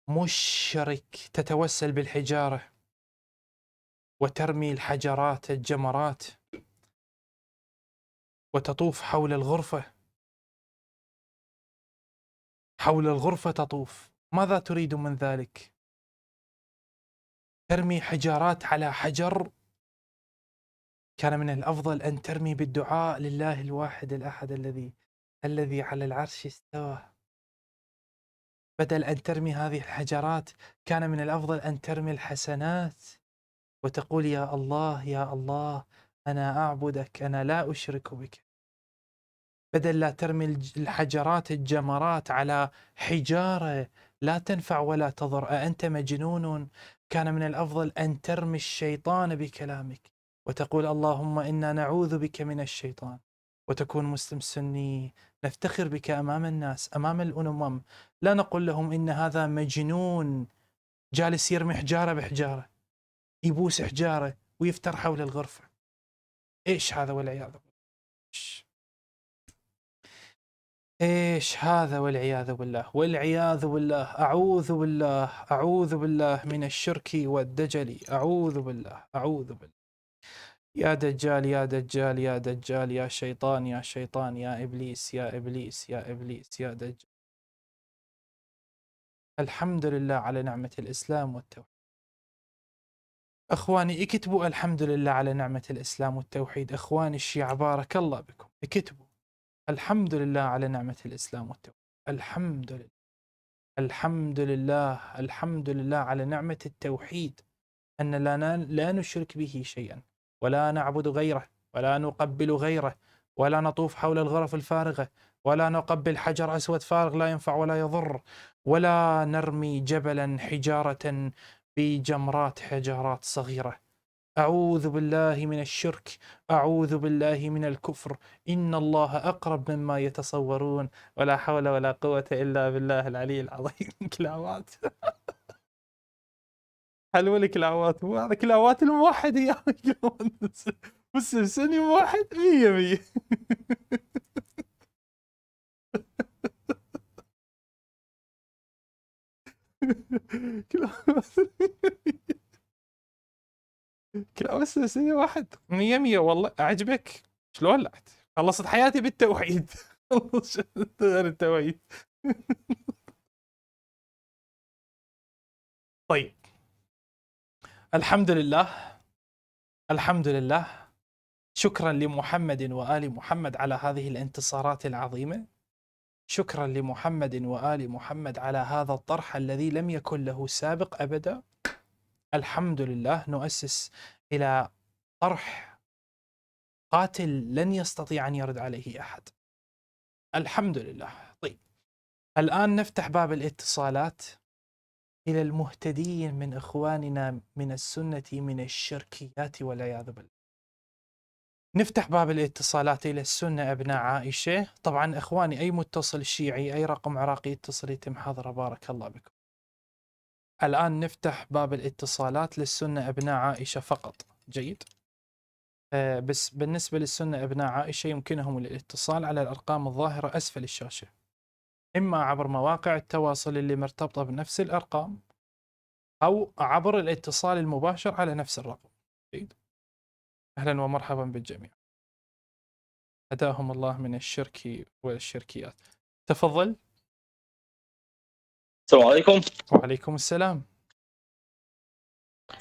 مشرك تتوسل بالحجارة وترمي الحجرات الجمرات وتطوف حول الغرفة تطوف. ماذا تريد من ذلك؟ ترمي حجارات على حجر. كان من الأفضل أن ترمي بالدعاء لله الواحد الأحد الذي على العرش استوى. بدل أن ترمي هذه الحجرات كان من الأفضل أن ترمي الحسنات وتقول يا الله يا الله أنا أعبدك، أنا لا أشرك بك. بدل لا ترمي الحجرات الجمرات على حجارة لا تنفع ولا تضر، أأنت مجنون؟ كان من الأفضل أن ترمي الشيطان بكلامك وتقول اللهم إنا نعوذ بك من الشيطان، وتكون مسلم سني نفتخر بك أمام الناس أمام الأمم. لا نقول لهم إن هذا مجنون جالس يرمي حجارة بحجارة، يبوس حجارة ويفتر حول الغرفة. إيش هذا والعياذ بالله؟ إيش هذا والعياذ بالله، والعياذ بالله. أعوذ بالله من الشرك والدجل. أعوذ بالله. يا دجال يا دجال يا دجال، يا شيطان يا شيطان، يا إبليس يا إبليس يا إبليس يا دجال. الحمد لله على نعمة الإسلام والتوحيد. أخواني اكتبوا الحمد لله على نعمة الإسلام والتوحيد. أخواني الشيعة بارك الله بكم، اكتبوا الحمد لله على نعمة الإسلام والتوحيد. الحمد لله. الحمد لله، الحمد لله على نعمة التوحيد، أن لا نشرك به شيئا، ولا نعبد غيره، ولا نقبل غيره، ولا نطوف حول الغرف الفارغة، ولا نقبل حجر أسود فارغ لا ينفع ولا يضر، ولا نرمي جبلا حجارة بجمرات حجارات صغيرة. أعوذ بالله من الشرك، أعوذ بالله من الكفر، إن الله أقرب مما يتصورون، ولا حول ولا قوة إلا بالله العلي العظيم. كلاوات حلو لك كلاوات، مو هذا كلاوات الموحد يا بس سني موحد 100. كلاوات سني واحد 100 والله. أعجبك شلون؟ لا خلصت حياتي بالتوحيد. غير التوحيد. طيب، الحمد لله، الحمد لله، شكرا لمحمد وآل محمد على هذه الانتصارات العظيمة. شكرا لمحمد وآل محمد على هذا الطرح الذي لم يكن له سابق أبدا. الحمد لله، نؤسس إلى طرح قاتل لن يستطيع أن يرد عليه أحد. الحمد لله. طيب، الآن نفتح باب الاتصالات إلى المهتدين من إخواننا من السنة من الشركيات والعياذ بالله. نفتح باب الاتصالات إلى السنة أبناء عائشة. طبعا إخواني، أي متصل شيعي، أي رقم عراقي يتصل يتم حضره، بارك الله بكم. الآن نفتح باب الاتصالات للسنة أبناء عائشة فقط. جيد. بس بالنسبة للسنة أبناء عائشة يمكنهم الاتصال على الأرقام الظاهرة أسفل الشاشة، إما عبر مواقع التواصل اللي مرتبطة بنفس الأرقام، أو عبر الاتصال المباشر على نفس الرقم. جيد. أهلا ومرحبا بالجميع، هداهم الله من الشرك والشركيات. تفضل. السلام عليكم. وعليكم السلام.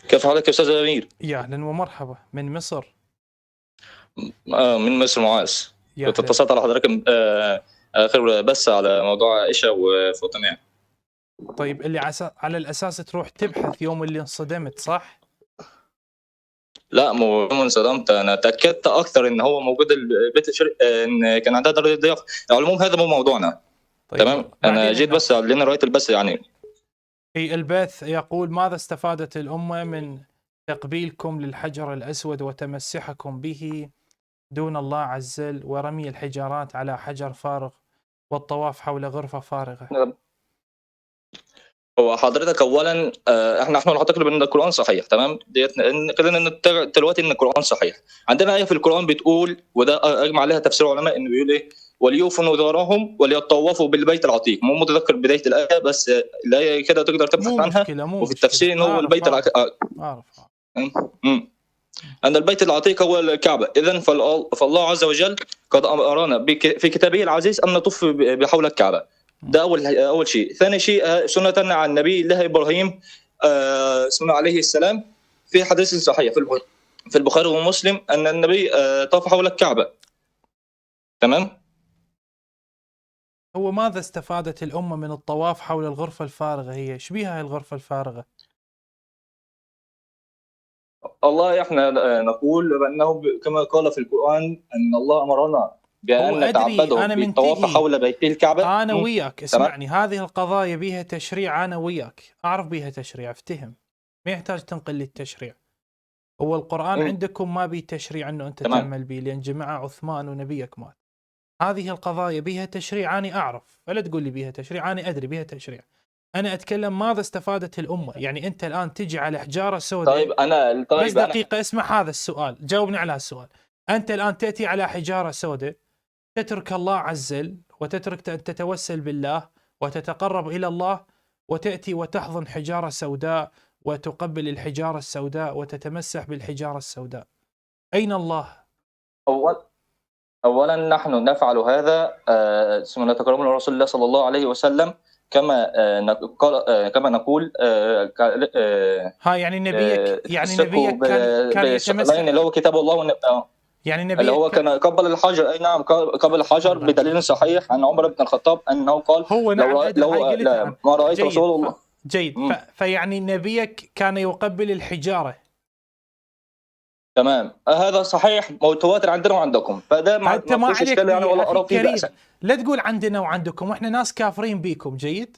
كيف حالك يا أستاذ أمير؟ يا أهلا ومرحبا من مصر. من مصر معاذ. كنت اتصلت على حضرتك آخر بس على موضوع عائشة وفاطمة. طيب، اللي على الأساس تروح تبحث يوم اللي انصدمت، صح؟ لا، مو انصدمت، أنا تأكدت أكثر إن هو موجود البيت إن كان عندها درجة ضيافة. على العموم هذا مو موضوعنا. طيب، تمام. أنا جيت بس لأن رأيت البث يعني. في البث يقول: ماذا استفادت الأمة من تقبيلكم للحجر الأسود وتمسحكم به دون الله عز وجل، ورمي الحجارات على حجر فارغ والطواف حول غرفة فارغة؟ هو حضرتك اولا نحن نعتقد ان القران صحيح. تمام. ديت خلينا دلوقتي ان القران صحيح. عندنا ايه في القران بتقول، وده اجمع عليها تفسير العلماء، انه بيقول ايه: وليوفوا نذورهم وليطوفوا بالبيت العتيق. مو متذكر بدايه الايه، بس الايه كده تقدر تبحث عنها. وفي التفسير انه هو البيت العتيق. أن البيت العتيق هو الكعبة. إذن فالله عز وجل قد أمرنا في كتابه العزيز أن نطوف بحول الكعبة. ده أول شيء. ثاني شيء، سنة عن النبي الله إبراهيم سنة عليه السلام في حديث صحيح في البخاري ومسلم أن النبي طاف حول الكعبة. تمام. هو ماذا استفادت الأمة من الطواف حول الغرفة الفارغة؟ هي إيش بيها هاي الغرفة الفارغة؟ الله احنا نقول بأنه كما قال في القرآن أن الله أمرنا بأن نتعبده بالطواف حول بيت الكعبة. أنا وياك اسمعني، هذه القضايا بيها تشريع، أنا وياك أعرف بيها تشريع، افتهم، ما يحتاج تنقل لي التشريع. هو القرآن عندكم ما بيه تشريع أنه أنت تعمل به، لأن جماعة عثمان ونبيك مات. هذه القضايا بيها تشريع، أنا أعرف، فلا تقول لي بيها تشريع، أنا أدري بيها تشريع. أنا أتكلم ماذا استفادت الأمة. يعني أنت الآن تجي على حجارة سوداء. بس دقيقة، اسمع هذا السؤال، جاوبني على هالسؤال. أنت الآن تأتي على حجارة سوداء، تترك الله عز وجل وتترك أن تتوسل بالله وتتقرب إلى الله، وتأتي وتحضن حجارة سوداء وتقبل الحجارة السوداء وتتمسح بالحجارة السوداء. أين الله؟ أولا نحن نفعل هذا ثم نتقرب من رسول الله صلى الله عليه وسلم كما نقول يعني نبيك كان يتمسح اللي هو كتاب الله يعني اللي نبيك هو كان قبل الحجر. اي نعم، قبل الحجر، الله بدليل صحيح عن عمر بن الخطاب انه قال هو لو نعم أدري، هاي لو قلت لا عن ما رايت جيد رسول الله. جيد مم. فيعني نبيك كان يقبل الحجارة. تمام، هذا صحيح متواتر عندنا وعندكم، فده أنت ما ما فيهوش عليك اشكال يعني، بي ولا أخي ارى فيه الكريم، باسا. لا تقول عندنا وعندكم، وإحنا ناس كافرين بيكم. جيد،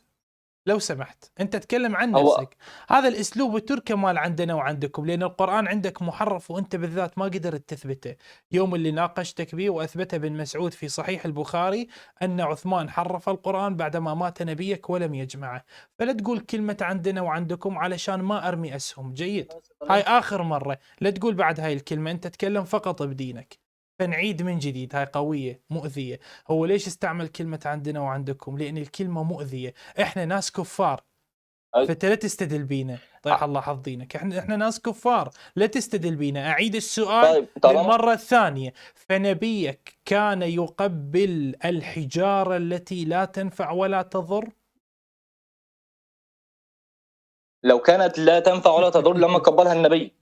لو سمحت أنت تكلم عن هو نفسك. هذا الأسلوب التركي مال عندنا وعندكم، لأن القرآن عندك محرف وأنت بالذات ما قدرت تثبته. يوم اللي ناقشتك به وأثبت ابن مسعود في صحيح البخاري أن عثمان حرف القرآن بعدما مات نبيك ولم يجمعه. فلا تقول كلمة عندنا وعندكم علشان ما أرمي أسهم. جيد، هاي آخر مرة، لا تقول بعد هاي الكلمة. أنت تكلم فقط بدينك، فنعيد من جديد. هاي قوية مؤذية. هو ليش استعمل كلمة عندنا وعندكم؟ لأن الكلمة مؤذية. احنا ناس كفار، فانت لا تستدل بينا. طيح الله حظ دينك، احنا ناس كفار، لا تستدل بينا. اعيد السؤال طيب طالما للمرة الثانية. فنبيك كان يقبل الحجارة التي لا تنفع ولا تضر؟ لو كانت لا تنفع ولا تضر لما قبلها النبي.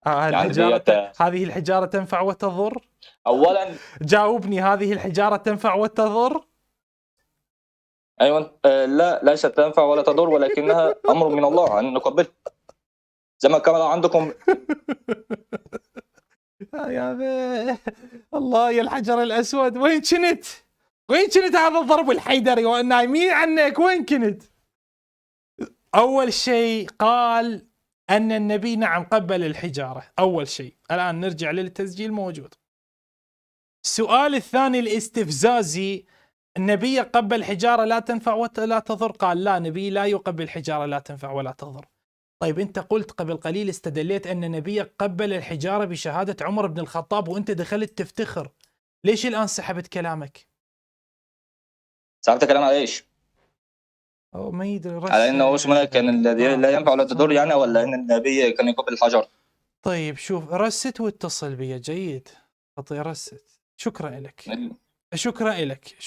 يعني الحجارة ديت هذه الحجارة تنفع وتضر؟ اولا. جاوبني، هذه الحجارة تنفع وتضر؟ ايوه، لا ليست تنفع ولا تضر، ولكنها امر من الله ان نقبلها زي ما كان عندكم. يا بيه. الله يا الحجر الأسود، وين كنت؟ وين كنت هذا الضرب الحيدري ونايمين عنك؟ وين كنت؟ أول شيء قال أن النبي نعم قبل الحجارة، أول شيء. الآن نرجع للتسجيل موجود. السؤال الثاني الاستفزازي، النبي قبل حجارة لا تنفع ولا تضر؟ قال لا، نبي لا يقبل حجارة لا تنفع ولا تضر. طيب أنت قلت قبل قليل، استدليت أن النبي قبل الحجارة بشهادة عمر بن الخطاب، وأنت دخلت تفتخر. ليش الآن سحبت كلامك؟ سألت كلام على ايش؟ أو ما يدري على انه اسمه كان الذي لا ينفع ولا تضر يعني، ولا ان النبي كان يقبل الحجر؟ طيب شوف، رست واتصل بي. جيد، خطي رست. شكرا لك، شكرا لك.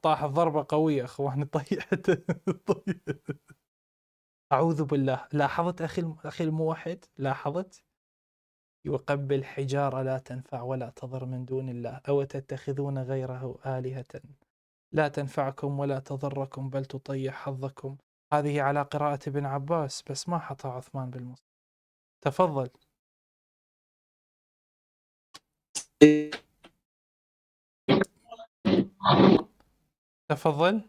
طاح الضربة قوية اخواني، طيحت. اعوذ بالله. لاحظت اخي الموحد؟ لاحظت؟ يقبل حجارة لا تنفع ولا تضر من دون الله، او تتخذون غيره آلهة لا تنفعكم ولا تضركم بل تطيح حظكم. هذه على قراءة ابن عباس، بس ما حطها عثمان بالمصحف. تفضل. تفضل،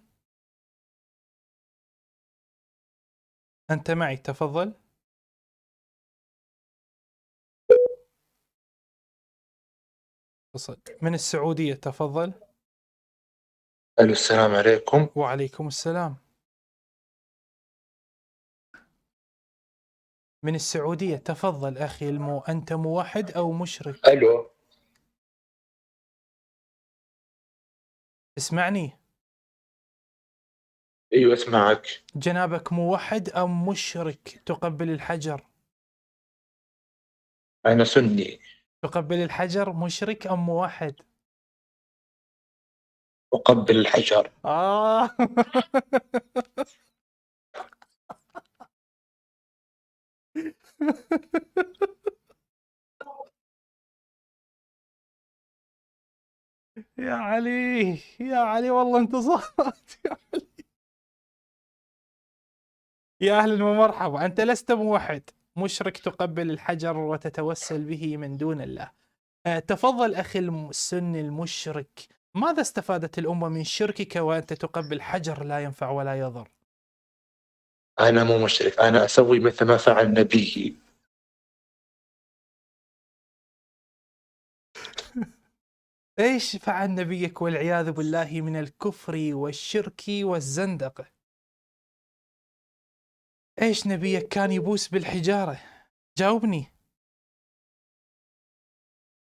أنت معي، تفضل. من السعودية، تفضل. الو، السلام عليكم. وعليكم السلام. من السعودية، تفضل أخي أنت موحد أو مشرك؟ الو، اسمعني. ايوه اسمعك. جنابك موحد أم مشرك تقبل الحجر؟ انا سني. تقبل الحجر، مشرك أم موحد؟ اقبل الحجر. يا علي، يا علي والله انت صارت. يا علي، يا أهلا ومرحبا. أنت لست موحد، مشرك تقبل الحجر وتتوسل به من دون الله. تفضل أخي السني المشرك، ماذا استفادت الأمة من شركك وأنت تقبل حجر لا ينفع ولا يضر؟ انا مو مشرك، انا اسوي مثل ما فعل نبيي. إيش فعل نبيك والعياذ بالله من الكفر والشرك والزندقة؟ إيش نبيك كان يبوس بالحجارة؟ جاوبني.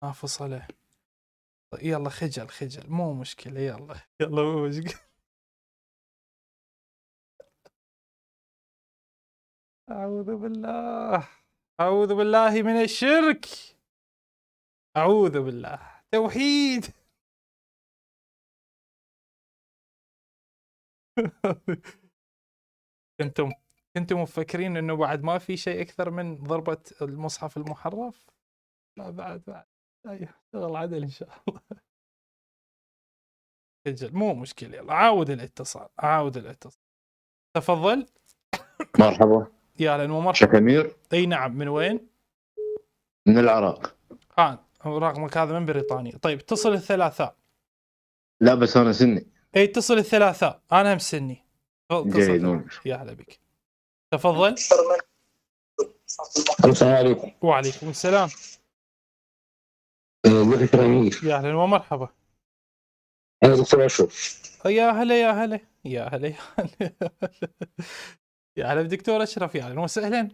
ما فصله. يلا خجل مو مشكلة، يلا مو مشكلة. أعوذ بالله، أعوذ بالله من الشرك، أعوذ بالله. توحيد. كنتم مفكرين انه بعد ما في شيء اكثر من ضربة المصحف المحرف؟ لا، بعد. أيوه شغل عدل إن شاء الله. سجل مو مشكلة، يلا عاود الاتصال. تفضل. مرحبا. يا أهلا ومرحبا. شيخ أمير. أي نعم، من وين؟ من العراق. رقمك هذا من بريطانيا. طيب اتصل الثلاثاء. لا بس أنا سني. اي اتصل الثلاثاء، انا هم سني. جيد. يا هلا بك. تفضل. السلام عليكم. وعليكم السلام. شيخ أمير. يا اهلا ومرحبا. أنا دكتور أشرف. يا هلا يا هلا يا هلا يا هلا يا هلا بدكتور اشرف، يا اهلا وسهلا.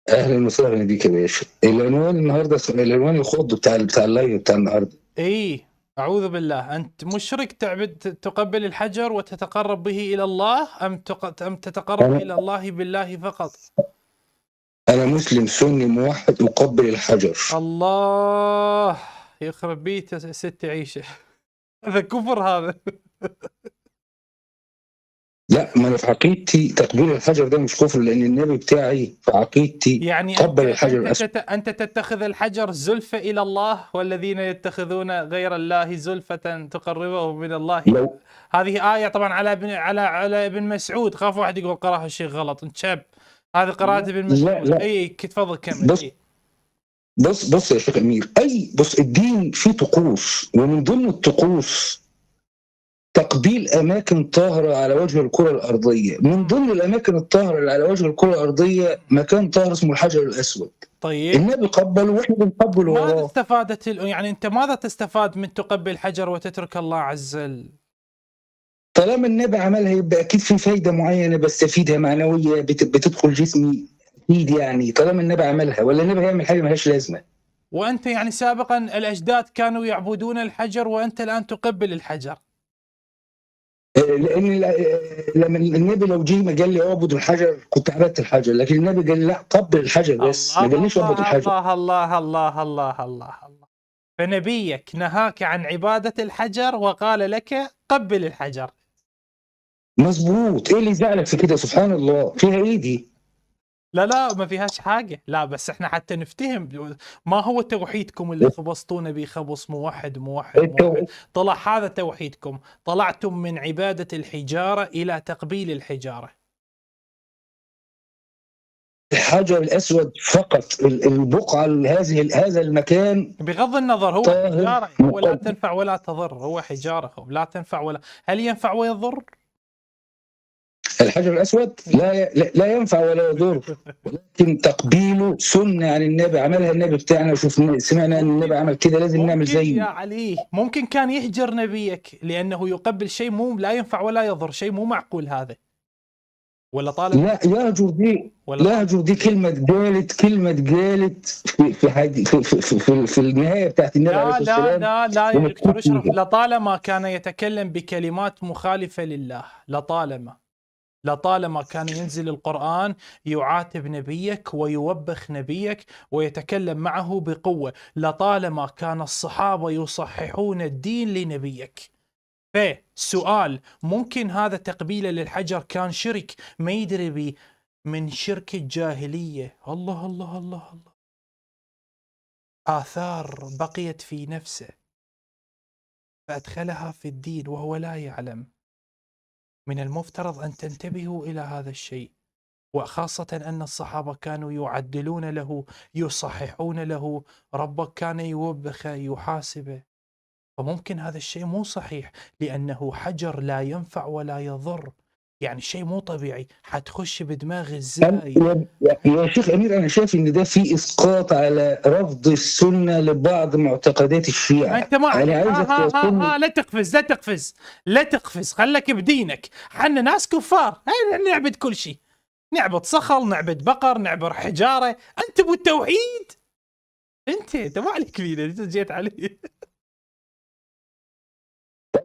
أهلا وسهلا بك يا باشا. العنوان النهارده العنوان يخض بتاع اللايف بتاع النهارده. اي اعوذ بالله، انت مشرك تعبد تقبل الحجر وتتقرب به الى الله ام تتقرب الى الله بالله فقط؟ أنا مسلم سني موحد أقبل الحجر. الله يخرب بيت ست عيشه. هذا كفر هذا. لا، ما أنا في عقيدتي تقبيل الحجر ده مش كفر، لأن النبي بتاعي في عقيدتي يعني قبل الحجر الأسود. أنت تتخذ الحجر زلفة إلى الله، والذين يتخذون غير الله زلفة تقربهم من الله. هذه آية طبعا على ابن مسعود. خاف واحد يقول قراها الشيء غلط. انت شاب، هذه قراءة ابن مسعود. لا. اي تفضل كمل. بص يا شيخ أمير، بص الدين فيه طقوس، ومن ضمن الطقوس تقبيل أماكن طاهرة على وجه الكرة الأرضية. من ضمن الأماكن الطاهرة اللي على وجه الكرة الأرضية مكان طاهر اسمه الحجر الأسود. طيب النبي قبله وإحنا بنقبل وراه. ماذا استفادت يعني أنت ماذا تستفاد من تقبل الحجر وتترك الله عز وجل؟ طالما النبي عملها يبقى أكيد في فايدة معينة بستفيدها معنوية بتدخل جسمي أكيد. يعني طالما النبي عملها، ولا النبي هيعمل حاجة ملهاش لازمة؟ وأنت يعني سابقا الأجداد كانوا يعبدون الحجر وأنت الآن تقبل الحجر. لان لما النبي لو جه ما قال لي اعبد الحجر كنت عبدت الحجر، لكن النبي قال لي لا قبل الحجر بس، ما قاليش اعبد الحجر. الله. فنبيك نهاك عن عبادة الحجر وقال لك قبل الحجر. مظبوط. ايه اللي زعلك في كده؟ سبحان الله، فيها ايدي. لا ما فيهاش حاجة. لا بس احنا حتى نفتهم ما هو توحيدكم اللي خبصتونا به خبص موحد. طلع هذا توحيدكم. طلعتم من عبادة الحجارة إلى تقبيل الحجارة. الحجر الأسود فقط، البقعة هذا المكان بغض النظر هو حجارة، هو لا تنفع ولا تضر. هو حجارة لا تنفع ولا، هل ينفع ويضر؟ الحجر الأسود لا ينفع ولا يضر، ولكن تقبيله سنة عن النبي، عملها النبي بتاعنا. سمعنا أن النبي عمل كده، لازم نعمل زيه. يا علي ممكن كان يهجر نبيك لأنه يقبل شيء مو لا ينفع ولا يضر، شيء مو معقول هذا. ولا طالب لا يهجر دي كلمة قالت في النهاية بتاعت النبي عليه الصلاة والسلام. لا يا دكتور اشرف، لطالما كان يتكلم بكلمات مخالفة لله، لطالما كان ينزل القرآن يعاتب نبيك ويوبخ نبيك ويتكلم معه بقوة، لطالما كان الصحابة يصححون الدين لنبيك. فسؤال، ممكن هذا تقبيله للحجر كان شرك ما يدري به من شرك الجاهلية. الله آثار بقيت في نفسه فأدخلها في الدين وهو لا يعلم. من المفترض أن تنتبهوا إلى هذا الشيء، وخاصة أن الصحابة كانوا يعدلون له يصححون له. ربك كان يوبخه يحاسبه. فممكن هذا الشيء مو صحيح لأنه حجر لا ينفع ولا يضر، يعني شيء مو طبيعي. حتخش بدماغ ازاي يا شيخ أمير؟ أنا شايف إن ده في إسقاط على رفض السنة لبعض معتقدات الشيعة. أنت ما يعني عايزك لا تقفز خلك بدينك. حنا ناس كفار، نعبد كل شيء، نعبد صخر، نعبد بقر، نعبد حجارة. أنت بالتوحيد أنت ما عليك بينا، أنت جيت عليه.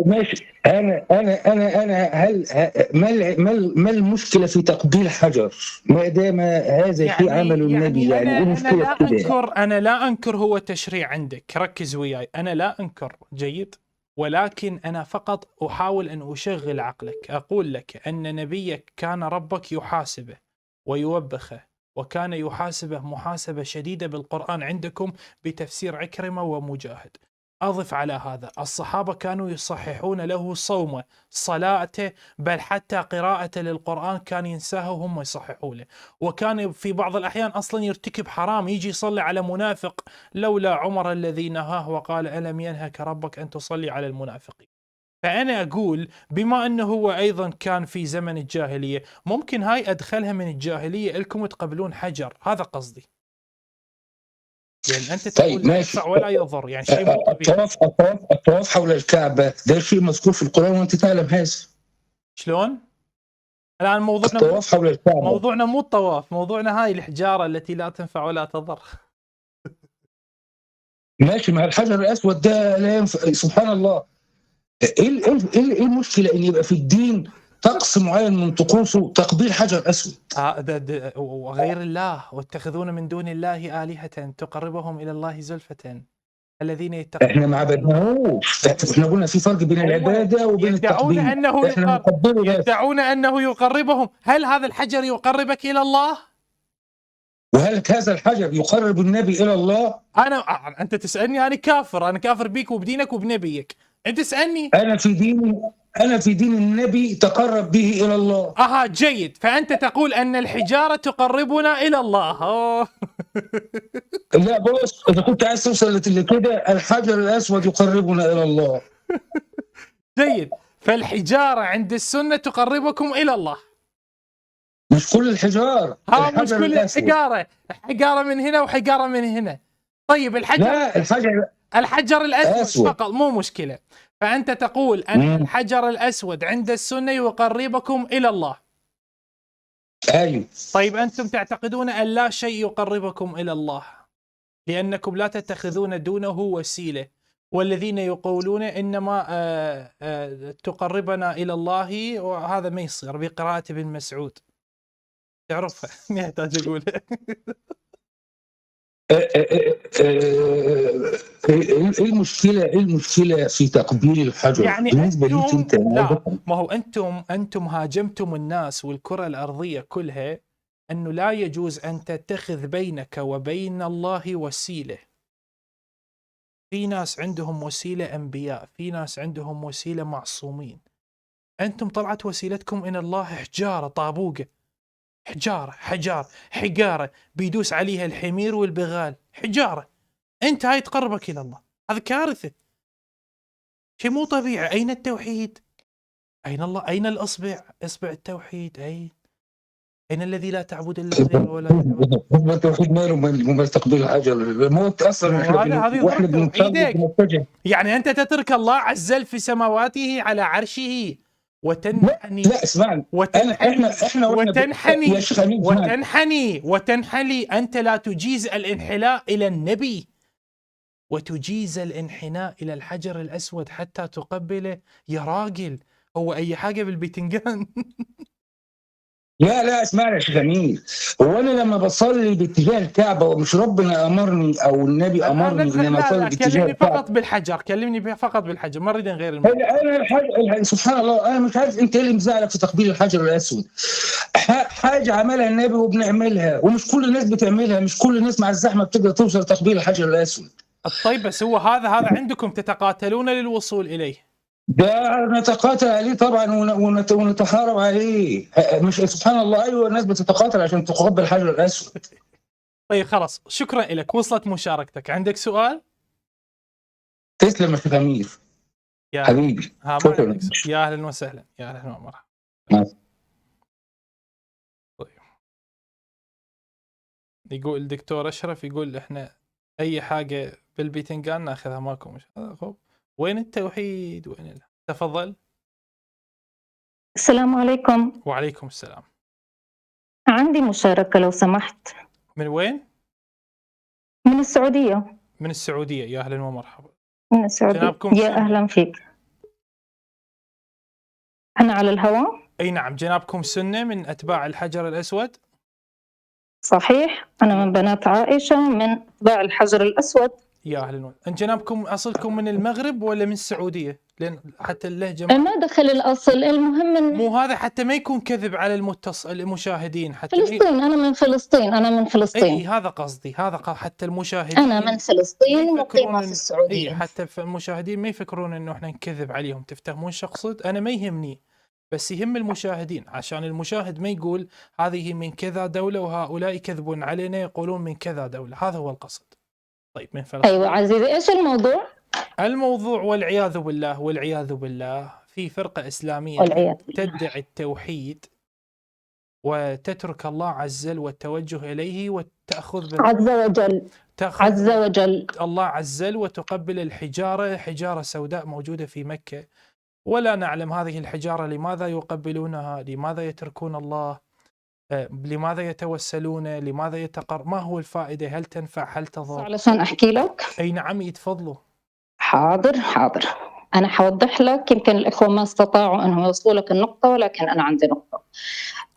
ماشي. انا هل ما المشكله في تقبيل حجر ما دام هذا شيء عمله النبي؟ يعني ايه المشكله كده؟ انا لا انكر هو تشريع عندك، ركز وياي، انا لا انكر، جيد، ولكن انا فقط احاول ان اشغل عقلك. اقول لك ان نبيك كان ربك يحاسبه ويوبخه وكان يحاسبه محاسبة شديدة بالقرآن عندكم بتفسير عكرمة ومجاهد. أضف على هذا الصحابة كانوا يصححون له صومه، صلاته، بل حتى قراءته للقرآن كان ينساه وهم يصححوا له. وكان في بعض الأحيان أصلا يرتكب حرام، يجي يصلي على منافق لولا عمر الذي نهاه وقال ألم ينهك ربك أن تصلي على المنافقين. فأنا أقول بما أنه هو أيضا كان في زمن الجاهلية، ممكن هاي أدخلها من الجاهلية لكم تقبلون حجر، هذا قصدي. لأن أنت تقول طيب لا ماشي. ينفع ولا يضر، يعني شيء مو طبيعي. الطواف حول الكعبة ده شيء مذكور في القرآن وأنت تعلم هذا. شلون؟ الآن الطواف حول الكعبة موضوعنا مو الطواف، موضوعنا هاي الحجارة التي لا تنفع ولا تضر. ماشي. مع الحجر الأسود ده لا ينفع. سبحان الله. إيه المشكلة إن يبقى في الدين طقس معين من طقوسه تقبيل حجر أسود؟ وغير الله، واتخذون من دون الله آلهة تقربهم إلى الله زلفة الذين يتقون. احنا ما عبدناهوش، احنا قلنا في فرق بين العبادة وبين يدعون التقبيل. أنه احنا نقبله بس. يدعون أنه يقربهم. هل هذا الحجر يقربك إلى الله؟ وهل هذا الحجر يقرب النبي إلى الله؟ أنت تسألني، أنا كافر بيك وبدينك وبنبيك. أنت تسألني أنا في دين النبي تقرب به إلى الله. جيد. فأنت تقول أن الحجارة تقربنا إلى الله. لا بص، إذا كنت عايز توصل لكده الحجر الأسود يقربنا إلى الله. جيد. فالحجارة عند السنة تقربكم إلى الله. مش كل الحجار. مش كل الحجارة، حجارة من هنا وحجارة من هنا. طيب الحجر الأسود فقط مو مشكلة. فأنت تقول أن الحجر الأسود عند السنة يقربكم إلى الله. أيوه. طيب أنتم تعتقدون أن لا شيء يقربكم إلى الله لأنكم لا تتخذون دونه وسيلة، والذين يقولون إنما تقربنا إلى الله، وهذا ما يصير بقراءة ابن مسعود. تعرفها ما يحتاج أقولها. ايه المشكله في تقبيل الحجر؟ يعني بالنسبه ليك انت. لا، ما هو انتم هاجمتم الناس والكره الارضيه كلها انه لا يجوز ان تتخذ بينك وبين الله وسيله. في ناس عندهم وسيله انبياء، في ناس عندهم وسيله معصومين. انتم طلعت وسيلتكم الى الله حجاره طابوقه، حجاره بيدوس عليها الحمير والبغال، حجاره. انت هاي تقربك الى الله، هذا كارثه، شيء مو طبيعي. اين التوحيد؟ اين الله؟ اين اصبع التوحيد؟ اين الذي لا تعبد الا الله ولا تعبد؟ التوحيد ماله تقبيل الحجر؟ الموت اصلا واحنا بنتوجه. يعني انت تترك الله عز وجل في سماواته على عرشه وتنحني. لا اسمعني، وتنحني أنت لا تجيز الانحناء إلى النبي وتجيز الانحناء إلى الحجر الأسود حتى تقبله. يا راجل، هو أي حاجة بالبتنجان؟ لا اسمعني يا شيخ امين، هو انا لما بصلي باتجاه الكعبه ومش ربنا امرني او النبي امرني ان انا اصلي باتجاه الكعبه؟ كلمني فقط بالحجر، ما اريد غير الموضوع. انا سبحان الله، انا مش عارف انت ايه اللي مزعلك في تقبيل الحجر الاسود. حاجه عملها النبي وبنعملها، ومش كل الناس بتعملها، مش كل الناس مع الزحمه بتقدر توصل لتقبيل الحجر الاسود. طيب بس هو هذا عندكم تتقاتلون للوصول اليه. ده نتقاتل عليه طبعا ونتحارب عليه، مش سبحان الله. ايوه الناس بتتقاتل عشان تقبل الحجر الاسود. طيب خلاص، شكرا لك، وصلت مشاركتك. عندك سؤال؟ تسلم يا شيخ امير حبيبي. شكرا. يا اهلا وسهلا، يا اهلا ومرحبا. طيب، يقول الدكتور اشرف، يقول احنا اي حاجه بالبيتنجان ناخذها، ماكو مشكله. وين التوحيد؟ وين تفضل. السلام عليكم. وعليكم السلام. عندي مشاركة لو سمحت. من وين؟ من السعودية. من السعودية، يا أهلا ومرحبا. من السعودية، يا أهلا فيك. أنا على الهواء؟ أي نعم. جنابكم سنة من أتباع الحجر الأسود؟ صحيح، أنا من بنات عائشة من أتباع الحجر الأسود. يا أهلا. أن جنابكم أصلكم من المغرب ولا من السعودية؟ لان حتى اللهجه ما دخل الأصل، المهم إن مو هذا حتى ما يكون كذب على المشاهدين، حتى فلسطين، أنا من فلسطين، أنا من اي فلسطين، هذا قصدي، حتى المشاهدين أنا من فلسطين ما يفكرون مقيمة في اي السعودية. حتى المشاهدين ما يفكرون انه احنا نكذب عليهم، تفتهمون شخصد؟ انا ما يهمني، بس يهم المشاهدين، عشان المشاهد ما يقول هذه من كذا دولة وهؤلاء يكذبون علينا يقولون من كذا دولة، هذا هو القصد. طيب من فلسطين. أيوة عزيزي، إيش الموضوع؟ الموضوع والعياذ بالله، والعياذ بالله في فرقة إسلامية والعياذ بالله. تدعي التوحيد وتترك الله عز وجل والتوجه إليه وتأخذ عز وجل، عز وجل الله عز وجل وتقبل الحجارة، حجارة سوداء موجودة في مكة، ولا نعلم هذه الحجارة لماذا يقبلونها، لماذا يتركون الله، لماذا يتوسلون، لماذا ما هو الفائدة، هل تنفع، هل تضر؟ علشان أحكي لك. أي نعم يتفضلوا. حاضر حاضر، أنا حوضح لك، يمكن الإخوة ما استطاعوا أنهم يوصلوا لك النقطة، ولكن أنا عندي نقطة.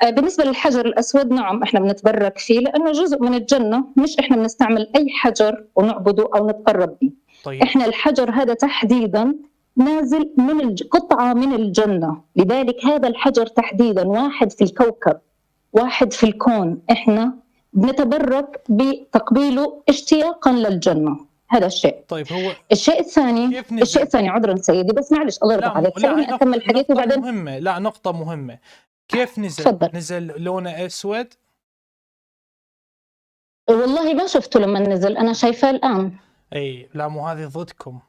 بالنسبة للحجر الأسود، نعم إحنا بنتبرك فيه لأنه جزء من الجنة، مش إحنا بنستعمل أي حجر ونعبده أو نتقرب به. طيب. إحنا الحجر هذا تحديدا نازل من قطعة من الجنة، لذلك هذا الحجر تحديدا واحد في الكوكب، واحد في الكون، إحنا بنتبرك بتقبيله اشتياقا للجنة. هذا الشيء. طيب هو الشيء الثاني عذرا سيدي، بس معلش الله يرضى عليك، خليني أكمل حديثي وبعدين. مهمة، لا نقطة مهمة، كيف نزل؟ فضل. نزل لونه أسود؟ والله ما شفته لما نزل، أنا شايفاه الآن. أي لا، مو هذه ضدكم.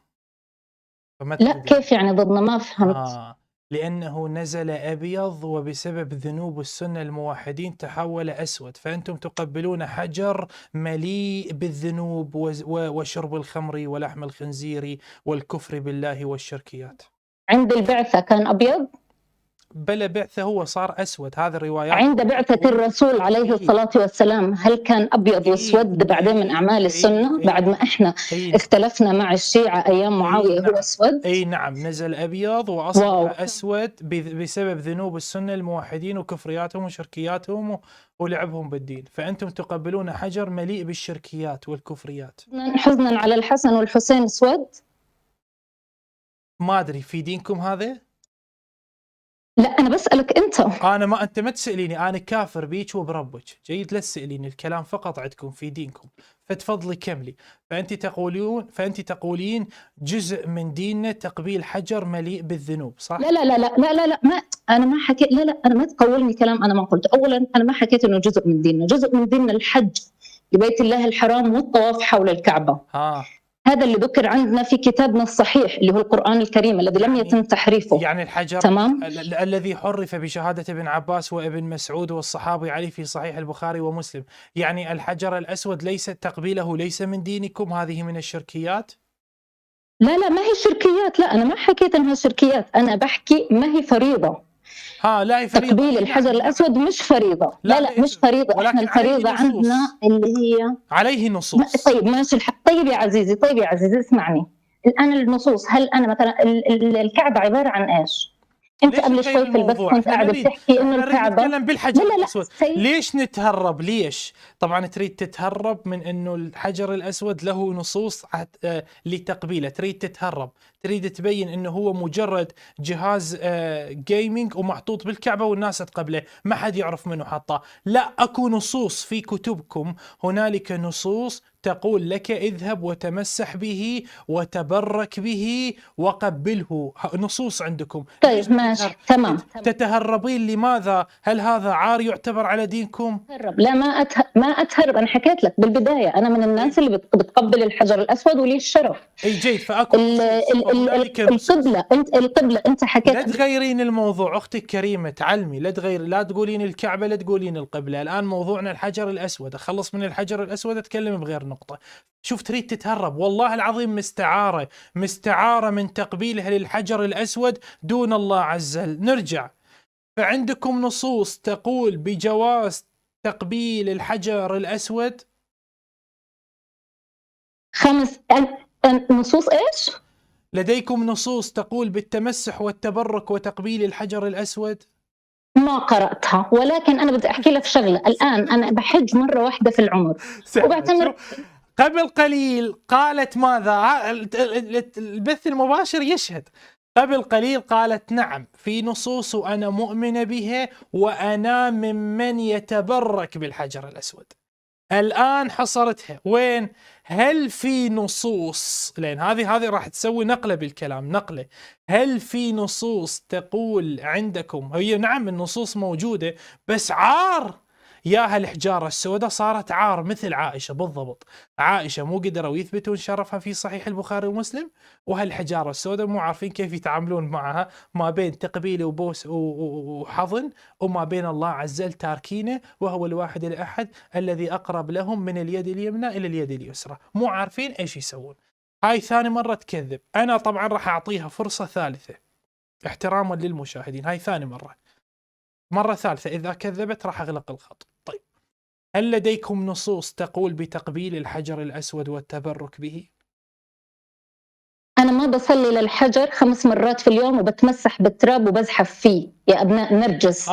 لا كيف يعني ضدنا؟ ما فهمت. لأنه نزل أبيض وبسبب ذنوب السنة الموحدين تحول أسود، فأنتم تقبلون حجر مليء بالذنوب وشرب الخمر ولحم الخنزير والكفر بالله والشركيات. عند البعثة كان أبيض؟ بلا بعثة هو صار أسود، هذا الروايات. عند بعثة الرسول عليه الصلاة والسلام هل كان أبيض واسود بعدين من أعمال السنة بعد ما إحنا اختلفنا مع الشيعة أيام معاوية هو أسود؟ أي نعم، نزل أبيض وأصبح أسود بسبب ذنوب السنة الموحدين وكفرياتهم وشركياتهم ولعبهم بالدين، فأنتم تقبلون حجر مليء بالشركيات والكفريات. حزنا على الحسن والحسين أسود؟ ما أدري في دينكم هذا؟ لا أنا بسألك أنت. أنت ما تسأليني، أنا كافر بيك وبربك، جيد؟ لا تسأليني، الكلام فقط عندكم في دينكم، فتفضلي كملي. فأنت تقولين جزء من ديننا تقبيل حجر مليء بالذنوب، صح؟ لا لا لا لا لا لا, لا. ما أنا ما حكيت، لا أنا ما تقولني كلام أنا ما قلت. أولا أنا ما حكيت إنه جزء من ديننا، جزء من ديننا الحج لبيت الله الحرام والطواف حول الكعبة. هذا اللي ذكر عندنا في كتابنا الصحيح اللي هو القرآن الكريم الذي لم يتم تحريفه. يعني الحجر تمام؟ الذي حرف بشهادة ابن عباس وابن مسعود والصحابي علي في صحيح البخاري ومسلم، يعني الحجر الأسود ليس تقبيله ليس من دينكم، هذه من الشركيات؟ لا ما هي شركيات، لا أنا ما حكيت أنها شركيات، أنا بحكي ما هي فريضة. لا هي فريضة. تقبيل الحجر الأسود مش فريضة. لا مش فريضة، احنا الفريضة عندنا اللي هي عليه نصوص. طيب ماشي طيب يا عزيزي اسمعني الآن. النصوص، هل أنا مثلا الكعبة عبارة عن إيش؟ أنت قبل شوي في البث كنت قاعد بتحكي إنه الكعبة. نتكلم بالحجر الأسود. ليش نتهرب؟ ليش؟ طبعا تريد تتهرب من إنه الحجر الأسود له نصوص لتقبيله، تريد تتهرب، تريد تبين إنه هو مجرد جهاز جيمينج ومحطوط بالكعبة والناس تقبله، ما حد يعرف منه حطه. لا، أكو نصوص في كتبكم، هنالك نصوص تقول لك اذهب وتمسح به وتبرك به وقبله، نصوص عندكم. طيب ماشي تمام. تتهربين لماذا؟ هل هذا عار يعتبر على دينكم؟ لا ما أتهرب، أنا حكيت لك بالبداية أنا من الناس اللي بتقبل الحجر الأسود ولي الشرف. أي جيد، فأكو القبلة أنت حكيت. لا تغيرين الموضوع أختي الكريمة، تعلمي، لا تقولين الكعبة، لا تقولين القبلة. الآن موضوعنا الحجر الأسود، أخلص من الحجر الأسود أتكلم بغير نقطة. شوف تريد تتهرب، والله العظيم مستعارة من تقبيلها للحجر الأسود دون الله عز وجل. نرجع، فعندكم نصوص تقول بجواز تقبيل الحجر الأسود؟ 5 نصوص إيش؟ لديكم نصوص تقول بالتمسح والتبرك وتقبيل الحجر الأسود؟ ما قرأتها، ولكن أنا بدي أحكي لك شغلة. الآن أنا بحج مرة واحدة في العمر وبعتمر. قبل قليل قالت ماذا؟ البث المباشر يشهد. قبل قليل قالت نعم في نصوص وأنا مؤمنة بها وأنا ممن يتبرك بالحجر الأسود. الآن حصرتها وين؟ هل في نصوص، لأن هذه راح تسوي نقلة بالكلام، نقلة. هل في نصوص تقول عندكم؟ هي نعم النصوص موجودة، بس عار يا هالحجارة السوداء، صارت عار مثل عائشة بالضبط. عائشة مو قدروا يثبتون شرفها في صحيح البخاري ومسلم، وهالحجارة السوداء مو عارفين كيف يتعاملون معها، ما بين تقبيل وبوس وحضن، وما بين الله عز وجل تاركينه، وهو الواحد الأحد الذي أقرب لهم من اليد اليمنى إلى اليد اليسرى، مو عارفين إيش يسوون. هاي ثاني مرة تكذب. أنا طبعا راح أعطيها فرصة ثالثة احتراما للمشاهدين، هاي ثاني مرة ثالثة إذا كذبت راح أغلق الخط. طيب، هل لديكم نصوص تقول بتقبيل الحجر الأسود والتبرك به؟ أنا ما بصلي للحجر 5 مرات في اليوم وبتمسح بالتراب وبزحف فيه يا أبناء نرجس.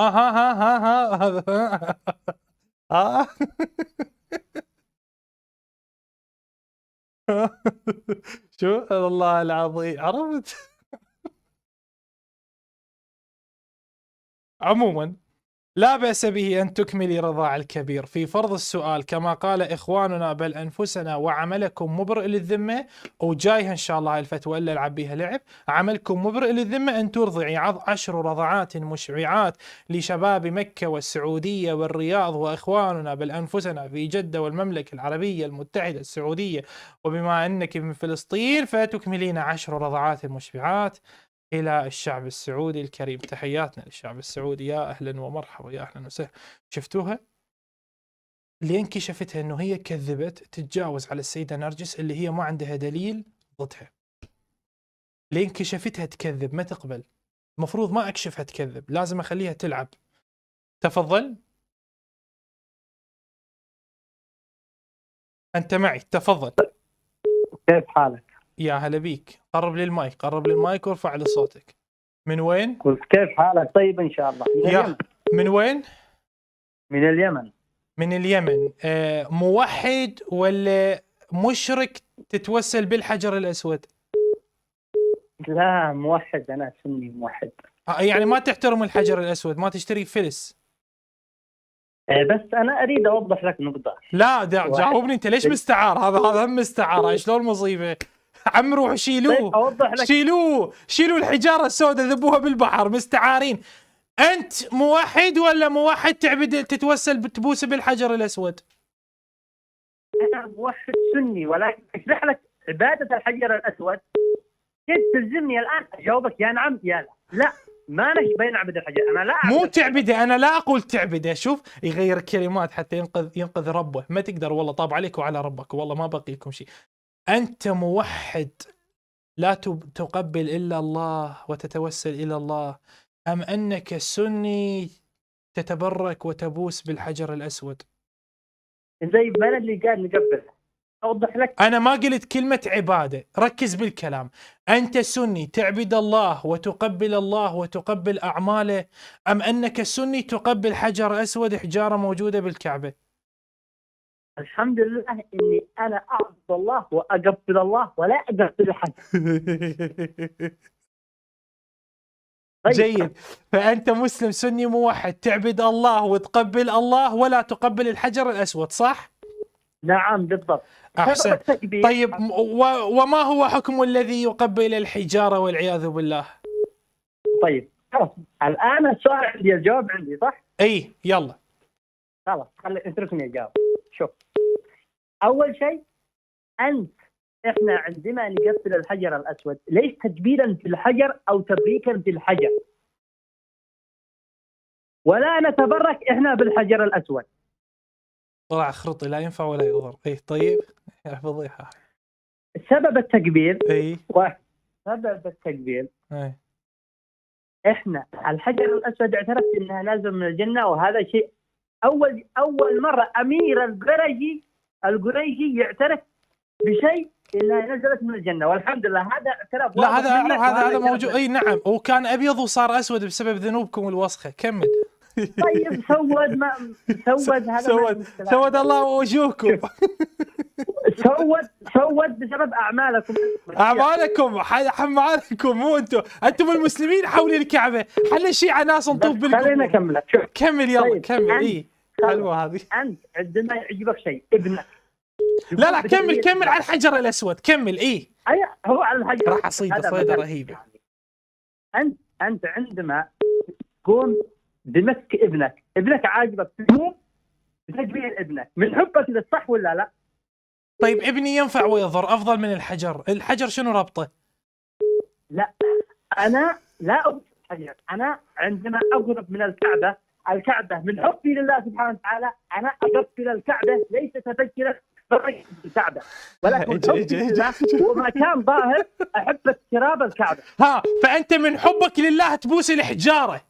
شو الله العظيم، عرفت؟ عموما لا بأس به أن تكملي رضاع الكبير في فرض السؤال كما قال إخواننا بل أنفسنا وعملكم مبرئ للذمة، وجايها إن شاء الله الفتوى إلا العب بها لعب. عملكم مبرئ للذمة أن ترضعي 10 رضعات مشبعات لشباب مكة والسعودية والرياض وإخواننا بل أنفسنا في جدة والمملكة العربية المتحدة السعودية، وبما أنك من فلسطين فتكملين 10 رضعات مشبعات إلى الشعب السعودي الكريم. تحياتنا للشعب السعودي، يا أهلا ومرحبا، يا أهلا وسهلا. شفتوها؟ اللي انكشفتها أنه هي كذبت تتجاوز على السيدة نرجس اللي هي ما عندها دليل ضدها. اللي انكشفتها تكذب ما تقبل، مفروض ما أكشفها تكذب، لازم أخليها تلعب. تفضل أنت معي، تفضل. كيف حالك؟ يا هلا بيك، قرب لي المايك، قرب لي المايك وارفع لي صوتك. من وين؟ قلت كيف حالك؟ طيب ان شاء الله. من اليمن. من وين؟ من اليمن. من اليمن. موحد ولا مشرك تتوسل بالحجر الأسود؟ لا موحد، انا سني موحد. يعني ما تحترم الحجر الأسود، ما تشتري فلس. بس انا اريد اوضح لك نقطة. لا جاوبني انت، ليش مستعار؟ هذا هم مستعار، شلون مصيبة؟ عم روح شيلوه. طيب اوضح لك. شيلوا الحجارة السوداء ذبوها بالبحر، مستعارين. انت موحد ولا موحد تعبد تتوسل تبوس بالحجر الأسود؟ انا موحد سني، ولكن اشرح لك عبادة الحجر الاسود. كيف تلزمني الان اجاوبك يا نعم يا لا؟ لا ما بين عبد الحجر، انا لا مو تعبده، انا لا اقول تعبده. شوف يغير كلمات حتى ينقذ ربه، ما تقدر والله، طاب عليك وعلى ربك والله ما بقي لكم شيء. انت موحد لا تقبل الا الله وتتوسل الى الله، ام انك سني تتبرك وتبوس بالحجر الاسود؟ زي بلد اللي قاعد نقبل. اوضح لك، انا ما قلت كلمة عبادة، ركز بالكلام. انت سني تعبد الله وتقبل الله وتقبل اعماله، ام انك سني تقبل حجر اسود حجارة موجودة بالكعبة؟ الحمد لله اني انا اعبد الله واقبل الله ولا اقبل حد. جيد، فانت مسلم سني موحد تعبد الله وتقبل الله ولا تقبل الحجر الاسود، صح؟ نعم بالضبط. احسن. طيب وما هو حكم الذي يقبل الحجارة والعياذ بالله؟ طيب خلاص الان السؤال عندي، الجواب عندي صح؟ اي يلا خلاص اتركني اجاوب. شوف، اول شيء احنا عندما نقبل الحجر الاسود ليس تقبيلا في الحجر او تبريكا في الحجر، ولا نتبرك احنا بالحجر الاسود. طلع خرطي لا ينفع ولا يضر. اي طيب فضيحة. سبب التقبيل سبب التقبيل احنا الحجر الاسود اعترف انها نازل من الجنه، وهذا شيء اول مره امير القريشي يعترف بشيء انها نزلت من الجنه، والحمد لله هذا اعتراف. لا هذا موجود. اي نعم، وكان ابيض وصار اسود بسبب ذنوبكم الوسخه. كمل. طيب سود هذا سود الله وجوهكم. سود بسبب اعمالكم حمالكم، مو انتم المسلمين حول الكعبه، حل الشيعة ناس نطوف بالقبور. خلينا نكمل. كمل يلا. طيب. كمل. حلوه هذه. انت عندما يعجبك شيء ابنك لا كمل على الحجر الاسود. كمل. هو على الحجر راح اصيده صيده رهيبه. انت عندما تقوم بمسك ابنك عاجبك تقوم بتجميل ابنك من حبك للصح ولا لا؟ طيب ابني ينفع ويضر افضل من الحجر شنو ربطه؟ لا انا لا اقرب الحجر، انا عندما اقرب من الكعبه من حبي لله سبحانه وتعالى، انا اقرب الى الكعبه ليس تفكيرا الكعبه، ولكن حبي لله ومكان ظاهر احب اقتراب الكعبه. فانت من حبك لله تبوس الحجاره.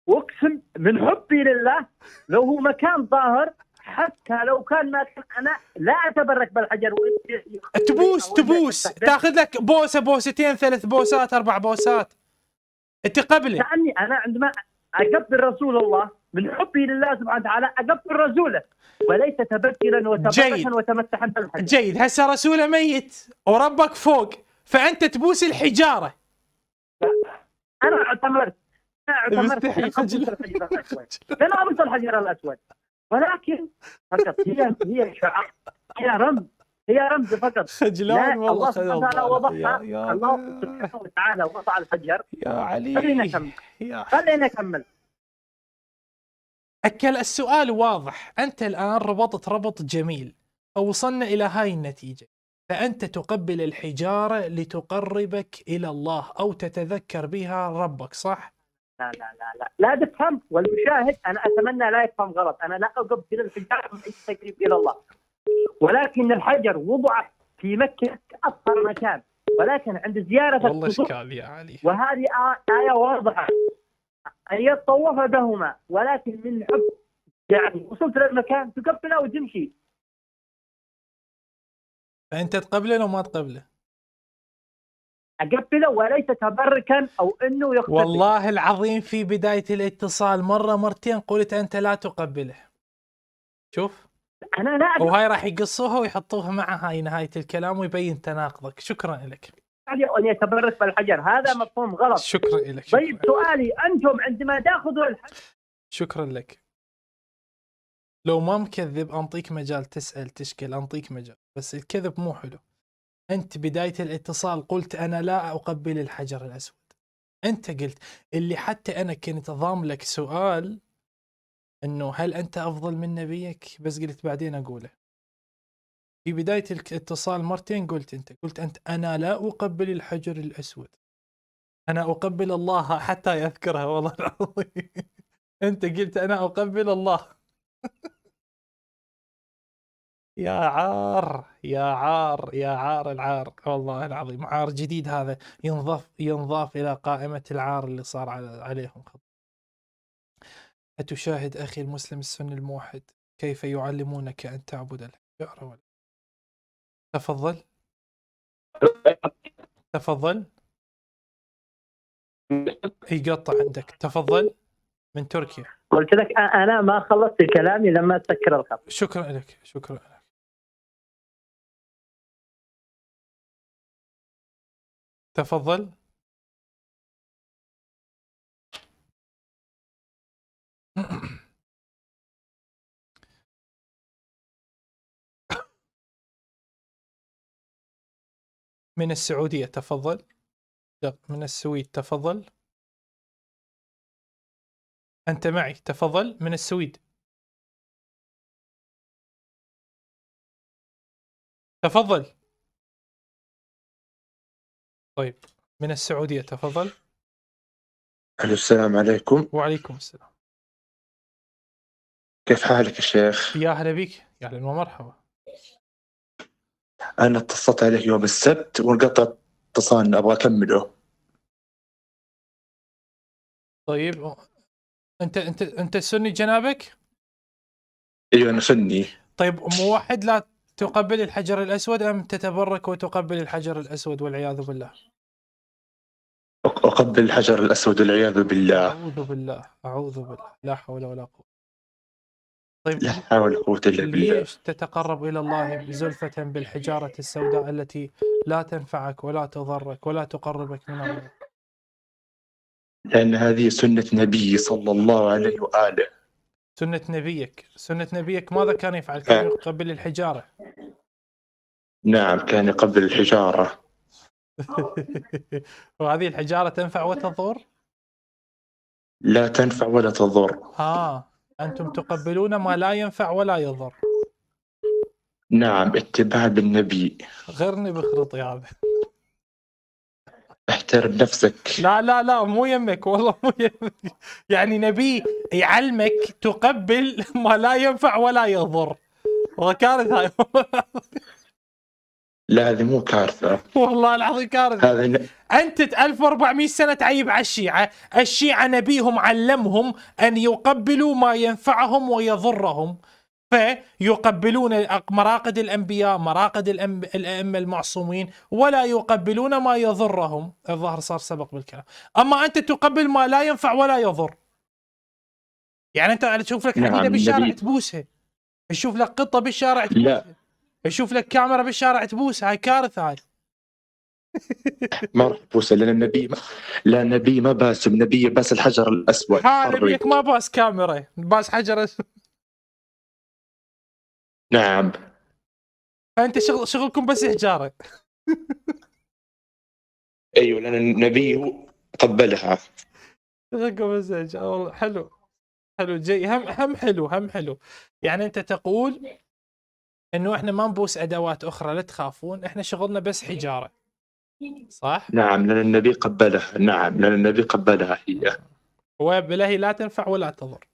اقسم من حبي لله لو هو مكان ظاهر، حتى لو كان مكان انا لا اتبرك بالحجر. تبوس تاخذ لك بوسه بوستين 3 بوسات 4 بوسات تقبله. يعني انا عندما اقبل رسول الله من حبي لله سبحانه وتعالى اقبل رسوله، وليس تبكرا وتبركا وتمسحا بالحجر. جيد. هسه رسوله ميت وربك فوق، فانت تبوس الحجاره. انا اعتمرت لن أبص الحجر الأسود، ولكن فقط هي شعار، هي رمز فقط. خجلان والله. الله سبحانه وتعالى وضعها، الله سبحانه وتعالى وضع الحجر. يا علي خلينا نكمل. السؤال واضح. أنت الآن ربطت ربط جميل، وصلنا إلى هاي النتيجة. فأنت تقبل الحجارة لتقربك إلى الله أو تتذكر بها ربك، صح؟ لا تفهم، والمشاهد انا اتمنى لا يفهم غلط. انا لا اقبل الحجاره من اي تقريب الى الله، ولكن الحجر وضع في مكه اطهر مكان، ولكن عند زياره والله اشكال يا علي. وهذه ايه واضحه ان يطوف بهما، ولكن من حب يعني وصلت للمكان تقبله وتمشي. فانت تقبله لو ما تقبله؟ أقبله وليس تبركا أو أنه يقتل. والله العظيم في بداية الاتصال مرة مرتين قلت أنت لا تقبله. شوف أنا لا وهاي راح يقصوها ويحطوها مع هاي نهاية الكلام ويبين تناقضك. شكرا لك. أن يتبرك بالحجر هذا مفهوم غلط. شكرا لك. طيب سؤالي، أنتم عندما تأخذوا الحجر. شكرا لك. لو ما مكذب أنطيك مجال تسأل تشكل، أنطيك مجال، بس الكذب مو حلو. أنت بداية الاتصال قلت أنا لا أقبل الحجر الأسود. أنت قلت اللي حتى أنا كنت أضام لك سؤال إنه هل أنت أفضل من نبيك، بس قلت بعدين أقوله. في بداية الاتصال مرتين قلت أنت أنا لا أقبل الحجر الأسود، أنا أقبل الله حتى يذكرها. والله العظيم أنت قلت أنا أقبل الله. يا عار يا عار يا عار العار، والله العظيم عار جديد هذا ينضاف إلى قائمة العار اللي صار عليهم. أتشاهد أخي المسلم السني الموحد كيف يعلمونك أن تعبد الحجارة ولا؟ تفضل يقطع عندك. تفضل من تركيا. قلت لك أنا ما خلصت كلامي لما تسكر الخط. شكرا لك. شكرا لك. تفضل. من السعودية. تفضل. لا من السويد. تفضل. أنت معي. تفضل من السويد. تفضل. طيب من السعودية. تفضل. السلام عليكم. وعليكم السلام. كيف حالك يا شيخ؟ يا هلا بك. يا اهلا ومرحبا. أنا اتصلت عليك يوم السبت وانقطع اتصالنا، أبغى أكمله. طيب أنت سني جنابك؟ أيوة أنا سني. طيب موحد لا تقبل الحجر الأسود أم تتبرك وتقبل الحجر الأسود والعياذ بالله؟ أقبل الحجر الأسود والعياذ بالله. أعوذ بالله. أعوذ بالله. لا حول ولا قوة. طيب لا حول ولا قوة إلا بالله. ليش تتقرب إلى الله زلفة بالحجارة السوداء التي لا تنفعك ولا تضرك ولا تقربك من الله؟ لأن هذه سنة نبي صلى الله عليه وآله. سنة نبيك ماذا كان يفعل؟ كان يقبل الحجارة. نعم كان قبل الحجارة. وهذه الحجارة تنفع وتضر؟ لا تنفع ولا تضر. أنتم تقبلون ما لا ينفع ولا يضر. نعم اتباع بالنبي. غيرني بخرطي هذا. احترم نفسك. لا مو يمك والله مو يمك. يعني نبي يعلمك تقبل ما لا ينفع ولا يضر. وكارثة هاي. لا هذه مو كارثة والله العظيم كارثة. هذا أنت 1400 سنة تعيب على الشيعة. الشيعة نبيهم علمهم أن يقبلوا ما ينفعهم ويضرهم، فيقبلون مراقد الأنبياء، مراقد الأئمة المعصومين، ولا يقبلون ما يضرهم. الظاهر صار سبق بالكلام. أما أنت تقبل ما لا ينفع ولا يضر. يعني أنت تشوف لك حديدة بالشارع تبوسها، تشوف لك قطة بالشارع تبوسها، تشوف لك كاميرا بالشارع تبوسها. هاي كارثة هاي. ما راح تبوسه لأن النبي ما باس، النبي باس الحجر الأسود. نبيك ما باس كاميرا، باس حجر أسود. نعم. أنت شغلكم بس حجارة. أيوة لأن النبي قبلها. شغلكم بس حجارة. والله حلو جي. هم حلو. يعني أنت تقول إنه إحنا ما نبوس أدوات أخرى، لا تخافون، إحنا شغلنا بس حجارة، صح؟ نعم لأن النبي قبلها. نعم لأن النبي قبلها هي. وبالله لا تنفع ولا تضر.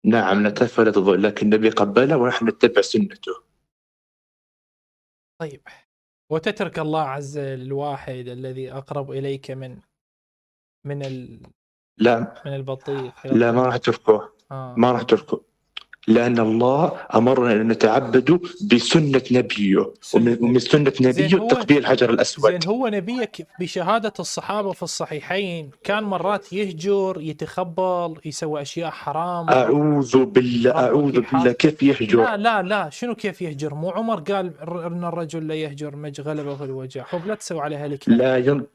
نعم لا تنفع ولا تضر، لكن النبي قبلها ونحن نتبع سنته. طيب، وتترك الله عز الواحد الذي أقرب إليك من البطيخ. لا ما راح تركه. ما راح تركه لأن الله أمرنا أن نتعبد بسنة نبيه، ومن سنة نبيه تقبيل الحجر الأسود. زين هو نبيك بشهادة الصحابة في الصحيحين كان مرات يهجر، يتخبل، يسوي أشياء حرام. أعوذ بالله كيف يهجر؟ لا شنو كيف يهجر؟ مو عمر قال أن الرجل لا يهجر مج غلبه في الوجع. حب لا تسوي عليها الكلام.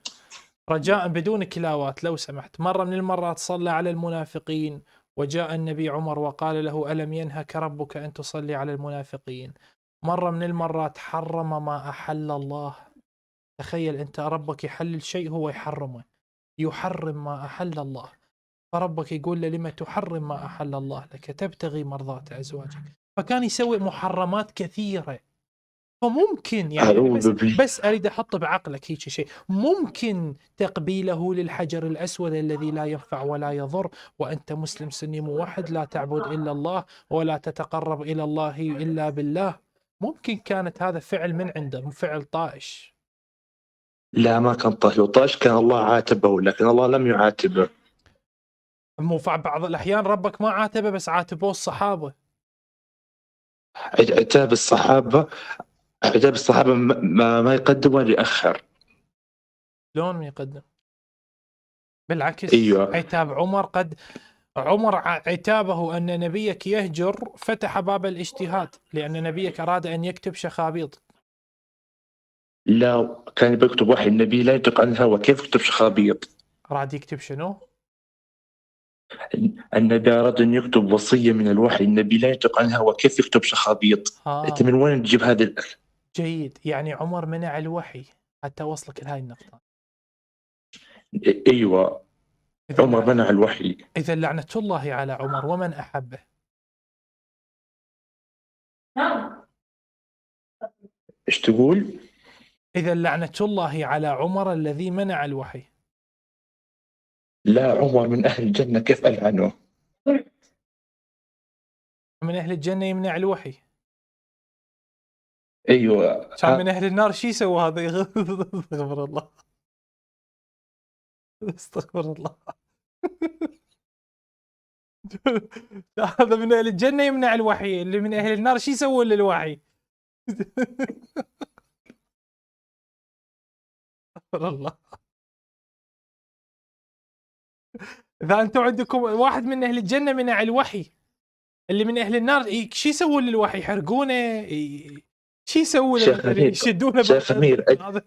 رجاء بدون كلاوات لو سمحت. مرة من المرات صلى على المنافقين وجاء النبي عمر وقال له ألم ينهك ربك أن تصلي على المنافقين. مرة من المرات حرم ما أحل الله. تخيل أنت ربك يحلل شيء هو يحرمه، يحرم ما أحل الله، فربك يقول له لما تحرم ما أحل الله لك تبتغي مرضات أزواجك. فكان يسوي محرمات كثيرة. فممكن يعني بس أريد أحط بعقلك هيك شيء، ممكن تقبيله للحجر الأسود الذي لا ينفع ولا يضر وأنت مسلم سني موحد لا تعبد إلا الله ولا تتقرب إلى الله إلا بالله. ممكن كانت هذا فعل من عنده، فعل طائش. لا ما كان طائش، كان الله عاتبه لكن الله لم يعاتبه. مو بعض الأحيان ربك ما عاتبه بس عاتبوه الصحابة. عتاب الصحابة ما يقدم ولا يأخر. شلون ما يقدم؟ بالعكس. أيوة. عتاب عمر عتابه أن نبيك يهجر فتح باب الاجتهاد، لأن نبيك أراد أن يكتب شخابيط. لا كان بيكتب وحي، النبي لا ينطق عن الهوى، كيف يكتب شخابيط؟ أراد يكتب شنو؟ النبي أراد أن يكتب وصية من الوحي، النبي لا ينطق عن الهوى، كيف يكتب شخابيط؟ أنت من وين تجيب هذا الأخ؟ جيد، يعني عمر منع الوحي حتى وصلك لهاي النقطة. أيوة عمر منع الوحي. إذا لعنة الله على عمر ومن أحبه. إيش تقول؟ إذا لعنة الله على عمر الذي منع الوحي. لا عمر من أهل الجنة، كيف ألعنه؟ من أهل الجنة يمنع الوحي. أيوة كان من أهل النار شي يسوي هذا؟ استغفر الله استغفر الله. هذا من أهل الجنة يمنع الوحي، اللي من أهل النار شي يسوي للوحي؟ استغفر الله. إذا أنتم عندكم واحد من أهل الجنة منع الوحي اللي من اهل النار شو يسوون للوحي؟ يحرقونه؟ شو يسوون؟ شيخ أمير، يشدونه شيخ أمير، هذا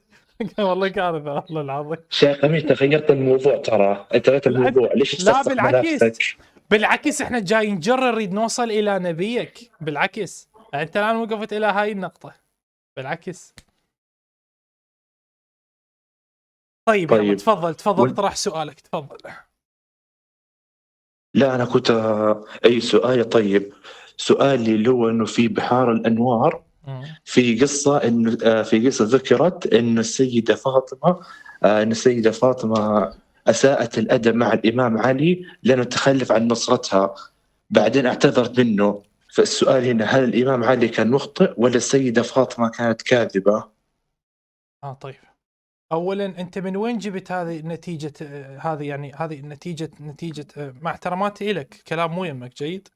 والله كارثه والله العظيم. شيخ أمير تغيرت الموضوع، ترى أنت غيرت الموضوع، ليش لا تسخسخ بالعكس، ملابسك؟ بالعكس احنا جاي نجر نريد نوصل الى نبيك، بالعكس انت الان وقفت الى هاي النقطه، بالعكس. طيب يلا تفضل اطرح سؤالك، تفضل. لا أنا كنت أي سؤال. طيب سؤالي اللي هو إنه في بحار الأنوار في قصة، إنه في قصة ذكرت إنه السيدة فاطمة، إن السيدة فاطمة أساءت الأدب مع الإمام علي لأنه تخلف عن نصرتها، بعدين اعتذرت منه. فالسؤال هنا، هل الإمام علي كان مخطئ ولا السيدة فاطمة كانت كاذبة؟ طيب اولا انت من وين جبت هذه النتيجه؟ هذه يعني هذه نتيجه مع احتراماتي لك، كلام مو يمك، جيد.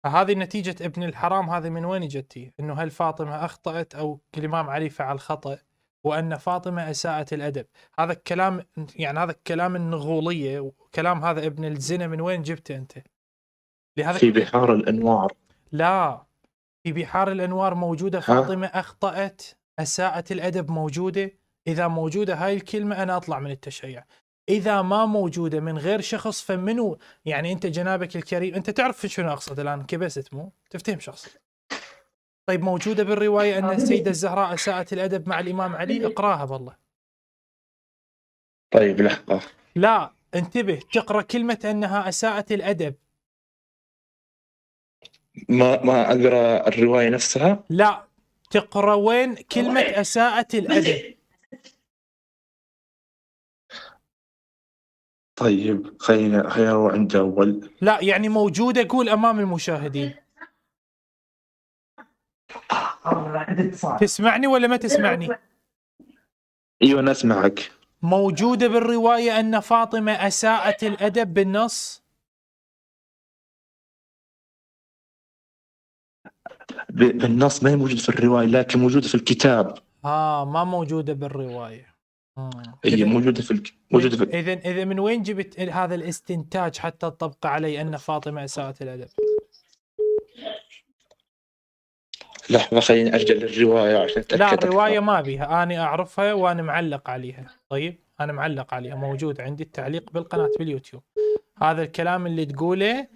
هذه نتيجه ابن الحرام، هذه من وين جتي؟ انه هل فاطمه اخطات او الامام علي فعل خطا وان فاطمه اساءت الادب؟ هذا الكلام يعني هذا الكلام النغوليه، وكلام هذا ابن الزنا، من وين جبته انت؟ لهذا في بحار الأنوار. لا، في بحار الانوار موجوده فاطمه اخطات اساءت الادب، موجوده. اذا موجوده هاي الكلمه انا اطلع من التشيع. اذا ما موجوده من غير شخص فمنو؟ يعني انت جنابك الكريم، انت تعرف شنو اقصد الان، كبست مو تفتهم شخص. طيب موجوده بالروايه ان السيده الزهراء اساءت الادب مع الامام علي، اقراها بالله. طيب لحظة، لا انتبه، تقرا كلمه انها اساءت الادب. ما أقرأ الرواية نفسها؟ لا، تقرا وين كلمه اساءت الادب. طيب خلينا نروح عند أول. لا يعني موجوده، قول امام المشاهدين. تسمعني ولا ما تسمعني؟ أيوة أنا أسمعك. موجودة بالرواية أن فاطمة أساءت الأدب بالنص؟ بالنص ما هي موجودة في الرواية، لكن موجودة في الكتاب. ما موجودة بالرواية. هي موجودة موجودة في إذا من وين جبت هذا الاستنتاج حتى تطبق علي أن فاطمة أساءت الأدب؟ لحظة خليني أرجع للرواية عشان أتأكد لا أكثر. الرواية ما بيها، أنا أعرفها وأنا معلق عليها. طيب أنا معلق عليها، موجود عندي التعليق بالقناة باليوتيوب. هذا الكلام اللي تقوله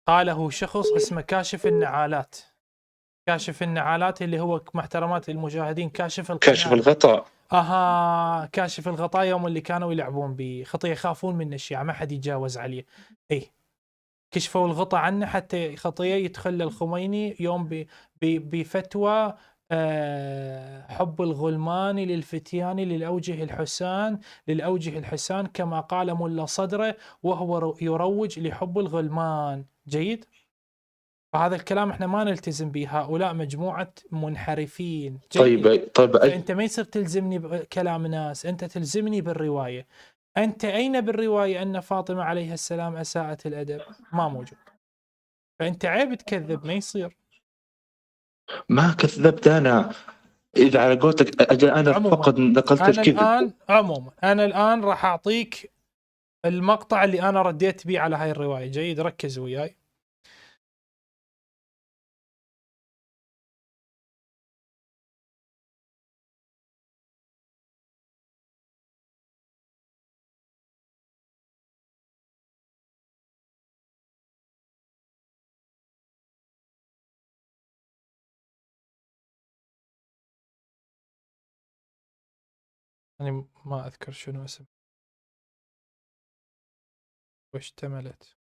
قاله شخص اسمه كاشف النعالات. كاشف النعالات اللي هو مع احترامات المشاهدين كاشف الغطاء. كاشف الغطاء، يوم اللي كانوا يلعبون بخطية يخافون من الشيعة، ما حد يتجاوز عليه. كشفوا الغطاء عنه حتى خطية يتخلى الخميني يوم بفتوى حب الغلمان للفتيان للأوجه الحسان كما قال ملا صدره وهو يروج لحب الغلمان. جيد. فهذا الكلام احنا ما نلتزم به، هؤلاء مجموعة منحرفين. طيب فأنت ما يصير تلزمني بكلام ناس، أنت تلزمني بالرواية. أنت أين بالرواية أن فاطمة عليها السلام أساءت الأدب؟ ما موجود. فأنت عيب تكذب، ما يصير. ما كذبت أنا، إذا على قولتك أنا فقط نقلت الكذب. أنا الآن راح أعطيك المقطع اللي أنا رديت به على هاي الرواية. جيد، ركز وياي. أنا ما أذكر شنو اسم واشتملت.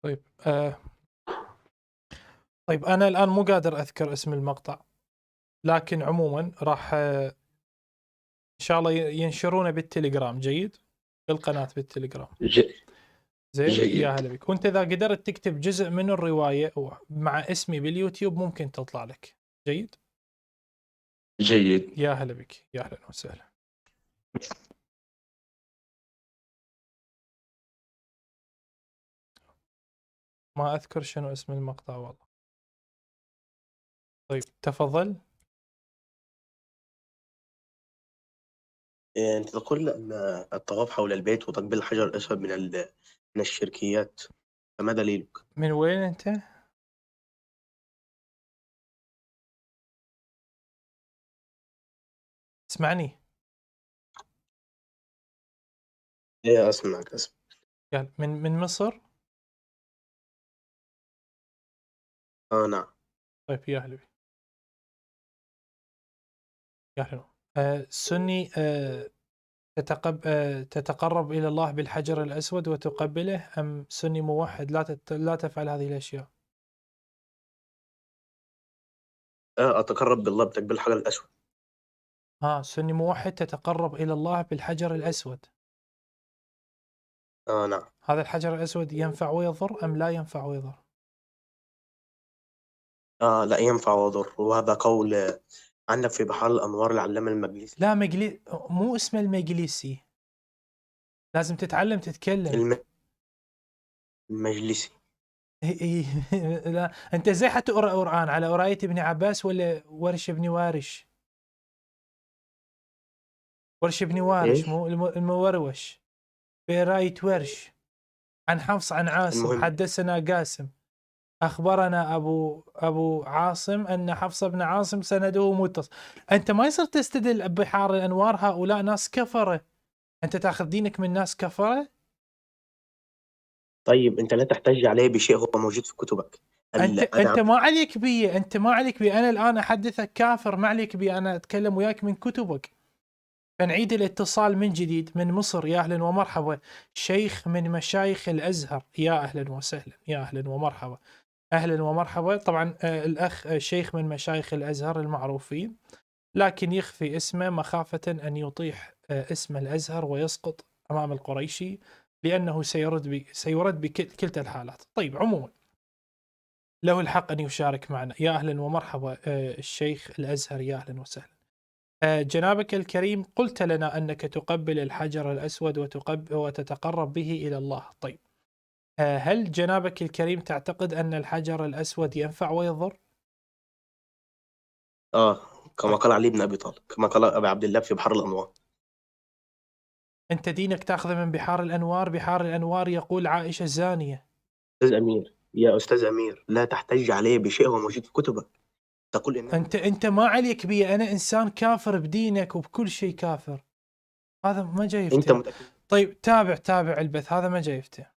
طيب طيب أنا الآن مو قادر أذكر اسم المقطع، لكن عموما راح إن شاء الله ينشرونه بالتليجرام. جيد، بالقناة بالتليجرام. زين، يا هلا بك. وانت اذا قدرت تكتب جزء من الروايه مع اسمي باليوتيوب ممكن تطلع لك. جيد جيد. يا هلا بك، يا اهلا وسهلا. ما اذكر شنو اسم المقطع والله. طيب تفضل. أنت تقول أن الطواف حول البيت وتقبيل الحجر الأسود من الشركيات، فما دليلك؟ من وين أنت؟ اسمعني. إيه أسمعك. قال من مصر؟ نعم. طيب يا أهلا بك. يا أهلا. سني تتقرب إلى الله بالحجر الأسود وتقبله، أم سني موحد لا تفعل هذه الأشياء؟ أتقرب بالله بتقبيل الحجر الأسود. سني موحد تتقرب إلى الله بالحجر الأسود. نعم. هذا الحجر الأسود ينفع ويضر أم لا ينفع ويضر؟ لا ينفع ويضر، وهذا قول عندك في بحار الأنوار العلامة المجلسي. لا مو اسمه المجلسي، لازم تتعلم تتكلم. المجلسي. لا أنت زي حتقرأ قرآن على قراية ابن عباس ولا ورش ابن وارش؟ ورش ابن وارش مو الموروش، بقراية ورش عن حفص عن عاصم. المهم. حدثنا قاسم أخبرنا أبو عاصم أن حفص بن عاصم سنده متصل. أنت ما يصير تستدل بحار الأنوار، هؤلاء ناس كفرة، أنت تأخذ دينك من ناس كفرة. طيب أنت لا تحتج عليه بشيء هو موجود في كتبك. أنت ما عليك بي، أنا الآن أحدثك كافر، ما عليك بي، أنا أتكلم وياك من كتبك. فنعيد الاتصال من جديد من مصر. يا أهلا ومرحبا، شيخ من مشايخ الأزهر. يا أهلا وسهلا، يا أهلا ومرحبا، أهلا ومرحبا. طبعا الأخ شيخ من مشايخ الأزهر المعروفين، لكن يخفي اسمه مخافة أن يطيح اسم الأزهر ويسقط أمام القريشي، لأنه سيرد بكلتا الحالات. طيب عموما له الحق أن يشارك معنا. يا أهلا ومرحبا الشيخ الأزهر، يا أهلا وسهلا. جنابك الكريم قلت لنا أنك تقبل الحجر الأسود وتتقرب به إلى الله. طيب هل جنابك الكريم تعتقد أن الحجر الأسود ينفع ويضر؟ كما قال علي بن أبي طالب، كما قال أبي عبد الله في بحار الأنوار. أنت دينك تأخذ من بحار الأنوار. بحار الأنوار يقول عائشة زانية. أستاذ أمير، يا أستاذ أمير، لا تحتج عليه بشيء هو موجود في كتبك. تقول إن أنت ما عليك بي، أنا إنسان كافر بدينك وبكل شيء كافر. هذا ما جاي يفتح. طيب تابع البث، هذا ما جاي يفتح،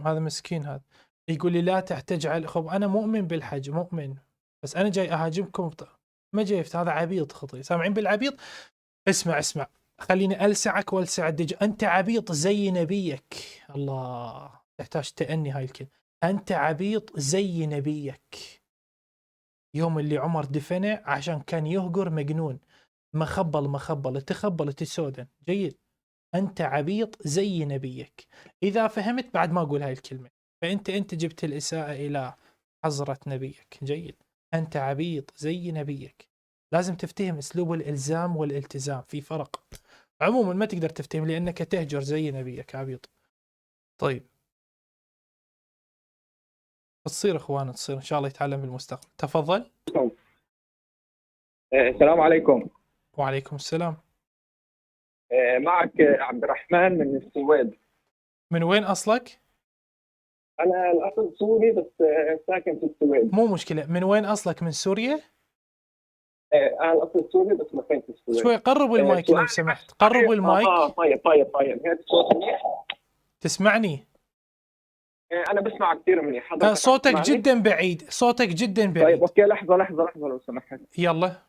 هذا مسكين، هذا يقول لي لا تحتج على. خب أنا مؤمن بالحج، مؤمن، بس أنا جاي أهاجمكم ما جاي يفتح. هذا عبيط خطي. سامعين بالعبيط؟ اسمع خليني ألسعك والسع الدج. أنت عبيط زي نبيك. الله، تحتاج تأني هاي الكلمة. أنت عبيط زي نبيك. يوم اللي عمر دفنه عشان كان يهجر مجنون، مخبل تسودن. جيد، أنت عبيط زي نبيك. إذا فهمت بعد ما أقول هاي الكلمة، فأنت جبت الإساءة إلى حضرة نبيك. جيد، أنت عبيط زي نبيك. لازم تفتهم أسلوب الإلزام والالتزام، في فرق. عموما ما تقدر تفتهم لأنك تهجر زي نبيك، عبيط. طيب تصير إخوان، تصير إن شاء الله يتعلم بالمستقبل. تفضل. السلام عليكم. وعليكم السلام. معك عبد الرحمن من السويد. من وين أصلك؟ أنا الأصل سوري بس ساكن في السويد. مو مشكلة. من وين أصلك؟ من سوريا؟ أنا الأصل سوري بس مكان في السويد. شوي قربوا المايك لو سمحت، قربوا المايك. طيب هيك الصوت منيح؟ تسمعني؟ أنا بسمع كثير منيح. حضرتك صوتك جدا بعيد، صوتك جدا بعيد. طيب أوكي، لحظة لو سمحت. يلا.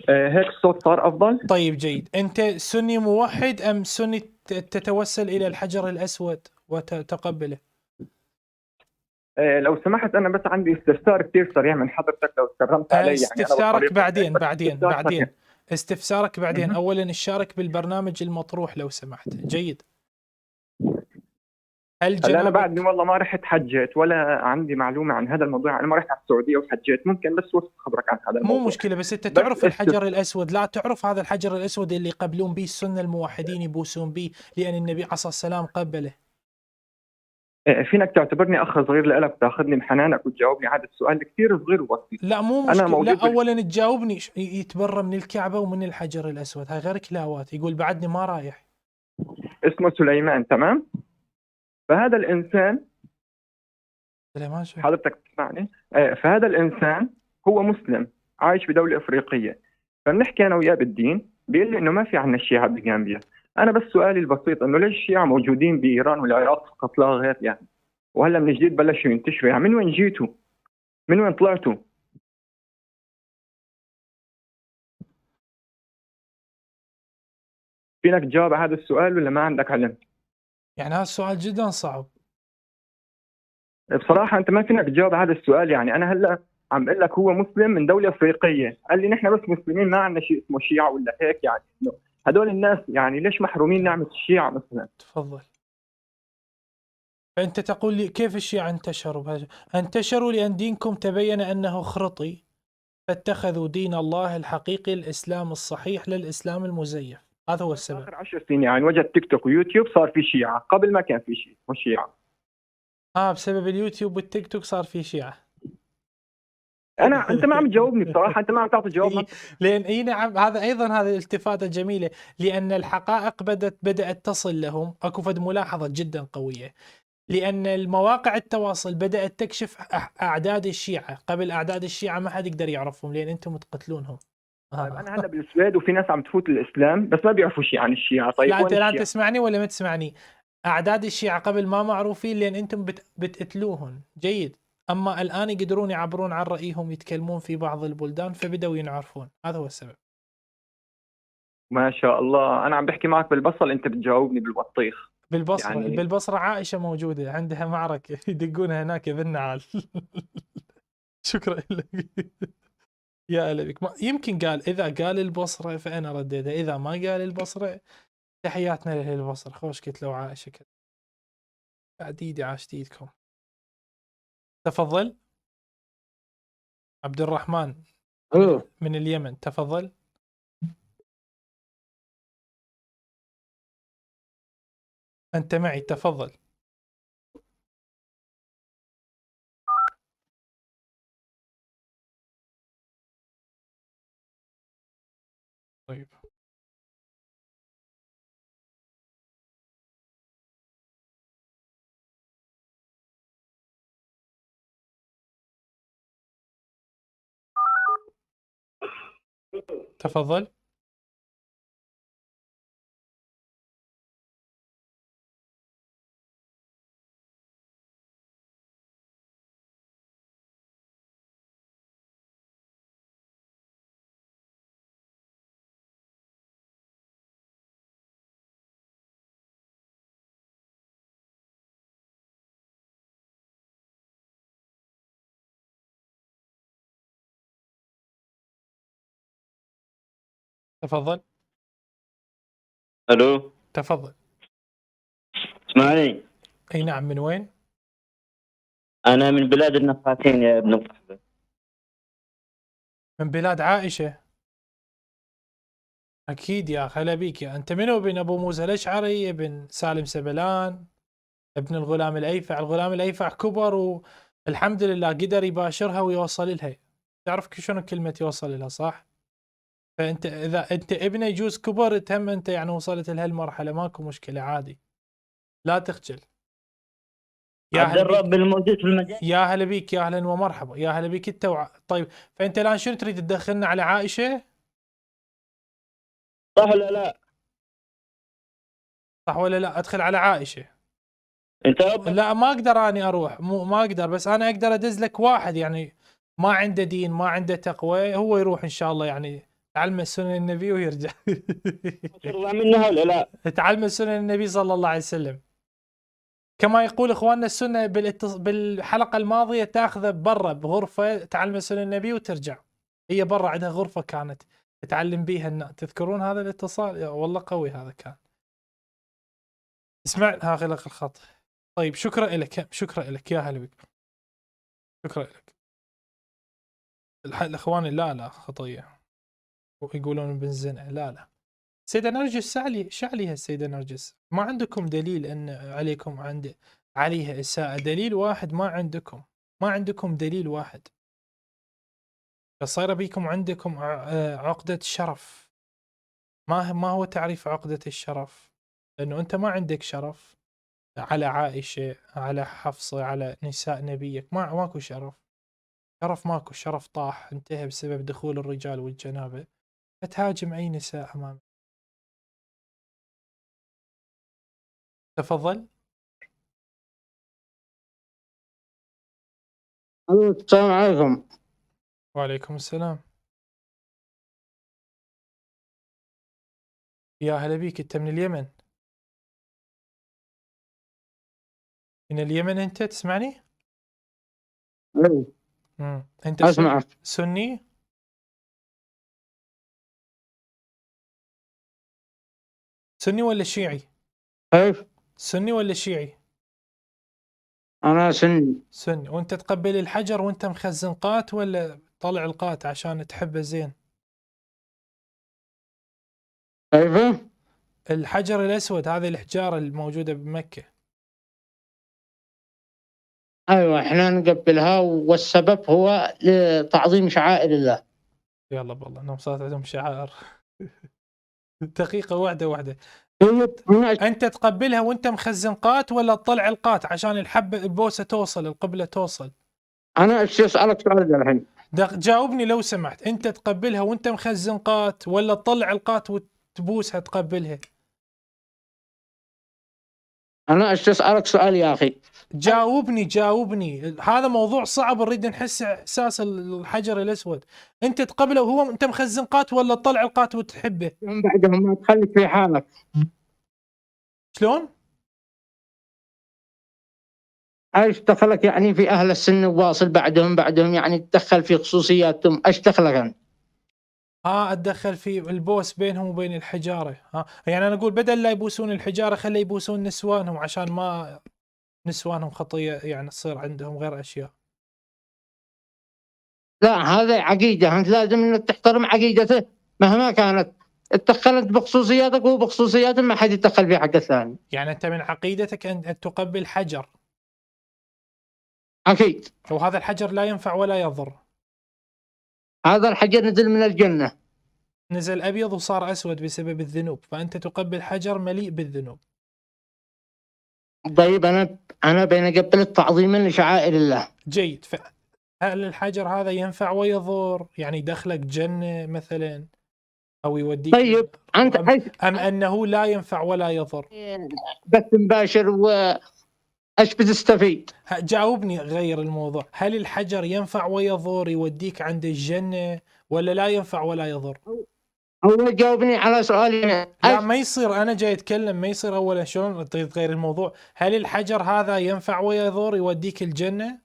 هيك الصوت صار افضل. طيب جيد. انت سني موحد ام سني تتوسل الى الحجر الاسود وتقبله؟ لو سمحت انا بس عندي استفسار كثير سريع من حضرتك لو تكرمت علي. استفسارك بعدين استفسارك بعدين. اولا اشترك بالبرنامج المطروح لو سمحت. جيد. هل انا بعدني والله ما رحت حجيت ولا عندي معلومه عن هذا الموضوع. انا ما رحت على السعوديه وحجيت. ممكن بس وصف خبرك عن هذا الموضوع. مو مشكله، بس انت تعرف الحجر الاسود؟ لا تعرف هذا الحجر الاسود اللي يقبلون به السنه الموحدين يبوسون به لان النبي عليه الصلاه والسلام قبله. فينك تعتبرني اخ صغير لك تاخذني بحنانك وتجاوبني هذا السؤال كثير صغير وبسيط. لا مو مشكله. لا اولا تجاوبني يتبرى من الكعبه ومن الحجر الاسود، هاي غير كلاوات. يقول بعدني ما رايح. اسمه سليمان، تمام؟ فهذا الانسان سليمان حضرتك تسمعني؟ فهذا الانسان هو مسلم عايش بدوله افريقيه، فبنحكي انا وياه بالدين. بيقول لي انه ما في عندنا الشيعه بغامبيا. انا بس سؤالي البسيط انه ليش الشيعة موجودين بايران والعراق فقط لا غير يعني؟ وهلا من جديد بلشوا ينتشروا، يعني من وين جيتوا؟ من وين طلعتوا؟ فينك تجاوب على هذا السؤال ولا ما عندك علم؟ يعني هذا السؤال جدا صعب بصراحه. انت ما فينك تجاوب على هذا السؤال. يعني انا هلا عم بقول لك هو مسلم من دوله افريقيه، قال لي نحن بس مسلمين ما عندنا شيء اسمه شيعة ولا هيك. يعني هدول الناس يعني ليش محرومين نعمة الشيعة مثلا؟ تفضل. فأنت تقول لي كيف الشيعة انتشروا؟ انتشروا لأن دينكم تبين أنه خرطي، فاتخذوا دين الله الحقيقي الإسلام الصحيح للإسلام المزيف. هذا هو السبب. آخر 10 سنين يعني وجدت تيك توك ويوتيوب صار في شيعة، قبل ما كان في شيء مش شيعة. بسبب اليوتيوب والتيك توك صار في شيعة. انت ما عم تجاوبني بصراحه. انت ما عم تعطي جواب. لان اي نعم، هذا ايضا هذه التفاته جميله، لان الحقائق بدات تصل لهم. اكو فد ملاحظه جدا قويه، لان المواقع التواصل بدات تكشف اعداد الشيعه. قبل اعداد الشيعه ما حد يقدر يعرفهم لان انتم تقتلونهم. طيب انا هلا بالسويد وفي ناس عم تفوت الاسلام بس ما بيعرفوا شيء عن الشيعه. طيب لا انت لا تسمعني ولا ما تسمعني. اعداد الشيعه قبل ما معروفين لان انتم بتقتلوهم. جيد. أما الآن يقدرون يعبرون عن رأيهم، يتكلمون في بعض البلدان فبدأوا ينعرفون. هذا هو السبب. ما شاء الله. أنا عم بحكي معك بالبصل أنت بتجاوبني بالبطيخ. بالبصرة يعني... بالبصرة عائشة موجودة عندها معركة يدقونها هناك بالنعال. شكرا لك يا أهلا بك. يمكن قال إذا قال البصرة فأنا رديتها، إذا ما قال البصرة تحياتنا لأهل البصرة. خوش قلت لو عائشة كذا. بعديدي عاشت ايدكم. تفضل عبد الرحمن من اليمن. تفضل. أنت معي. تفضل. طيب تفضل. تفضل. الو. تفضل. اسمعني. اي نعم. من وين؟ انا من بلاد النفاتين يا ابن الصحبة. من بلاد عائشة. اكيد يا اخي. هلا بيك. يا انت منو؟ ابن ابو موسى الاشعري، ابن سالم سبلان، ابن الغلام الايفع. الغلام الايفع كبر والحمد لله قدر يباشرها ويوصل لها. تعرف شنو كلمة يوصل لها صح؟ فانت اذا انت ابنه يجوز كبر تم انت يعني وصلت لهالمرحله ماكو مشكله عادي. لا تخجل. يا عبد الرب الموجود في المجال. يا هلا بيك. يا اهلا ومرحبا. يا هلا بيك انت طيب فانت الان شنو تريد تدخلنا على عائشه؟ صح ولا لا؟ صح ولا لا؟ ادخل على عائشه. انت لا ما اقدر اني اروح. ما اقدر. بس انا اقدر ادز لك واحد يعني ما عنده دين ما عنده تقوى، هو يروح ان شاء الله يعني تعلم سنن النبي ويرجع. ترضى منها ولا لا؟ تعلم سنن النبي صلى الله عليه وسلم. كما يقول اخواننا السنه بالحلقه الماضيه تاخذه برا بغرفه تعلم سنن النبي وترجع. هي برا عندها غرفه كانت تعلم بيها تذكرون هذا الاتصال؟ والله قوي هذا كان. اسمع ها غلق الخط. طيب شكرا لك، شكرا لك يا هلا بك. شكرا لك. الاخوان لا خطيه يقولون بنزنه. لا سيدة نرجس شعليها السيدة نرجس. ما عندكم دليل ان عليكم عليها اساءة، دليل واحد ما عندكم دليل واحد. فصاير بيكم عندكم عقدة شرف. ما هو تعريف عقدة الشرف؟ لانه انت ما عندك شرف على عائشة، على حفصة، على نساء نبيك. ماكو شرف ماكو شرف، طاح انتهى بسبب دخول الرجال والجنابة. فتهاجم اي نساء امامك. تفضل. السلام عليكم. وعليكم السلام. يا هلا بيك. انت من اليمن؟ من اليمن انت تسمعني؟ ايوه انت اسمعك. سني؟ سني ولا شيعي؟ كيف؟ سني ولا شيعي؟ انا سني. وانت تقبل الحجر وانت مخزن قات ولا طلع القات عشان تحبه زين؟ كيف؟ الحجر الاسود، هذه الحجاره الموجوده بمكه. ايوه احنا نقبلها، والسبب هو لتعظيم شعائر الله. يلا بالله انهم صارت عندهم شعائر. دقيقه واحده. انت تقبلها وانت مخزن قات ولا تطلع القات عشان البوسه توصل، القبله توصل؟ انا ايش اسالك سؤال الحين؟ جاوبني لو سمحت. انت تقبلها وانت مخزن قات ولا تطلع القات وتبوسها تقبلها؟ انا ايش اسالك سؤال يا اخي؟ جاوبني. هذا موضوع صعب نريد نحس احساس الحجر الاسود. انت تقبله وهو انت مخزن قات ولا تطلع القات وتحبه؟ من بعدهم ما تخليك في حالك. شلون؟ ايش دخلك يعني في اهل السن وواصل بعدهم يعني تدخل في خصوصياتهم؟ ايش دخلك انت؟ اتدخل في البوس بينهم وبين الحجاره. يعني انا اقول بدل لا يبوسون الحجاره خلي يبوسون نسوانهم عشان ما نسوانهم خطيه يعني تصير عندهم غير اشياء. لا هذا عقيده، انت لازم انك تحترم عقيدته مهما كانت. اتدخلت بخصوصياتك وبخصوصياته ما حد يتدخل في حق الثاني. يعني انت من عقيدتك ان تقبل حجر؟ اكيد. وهذا الحجر لا ينفع ولا يضر. هذا الحجر نزل من الجنه، نزل ابيض وصار اسود بسبب الذنوب، فانت تقبل حجر مليء بالذنوب. طيب انا بين اقبل تعظيما لشعائر الله. جيد. هل الحجر هذا ينفع ويضر؟ يعني يدخلك جنه مثلا او يوديك؟ طيب انت ام انه لا ينفع ولا يضر؟ بس مباشر ايش بتستفيد؟ جاوبني، غير الموضوع. هل الحجر ينفع ويضر يوديك عند الجنة ولا لا ينفع ولا يضر؟ أول جاوبني على سؤالي. لا ما يصير، أنا جاي أتكلم ما يصير. أولا شلون تغير الموضوع؟ هل الحجر هذا ينفع ويضر يوديك الجنة؟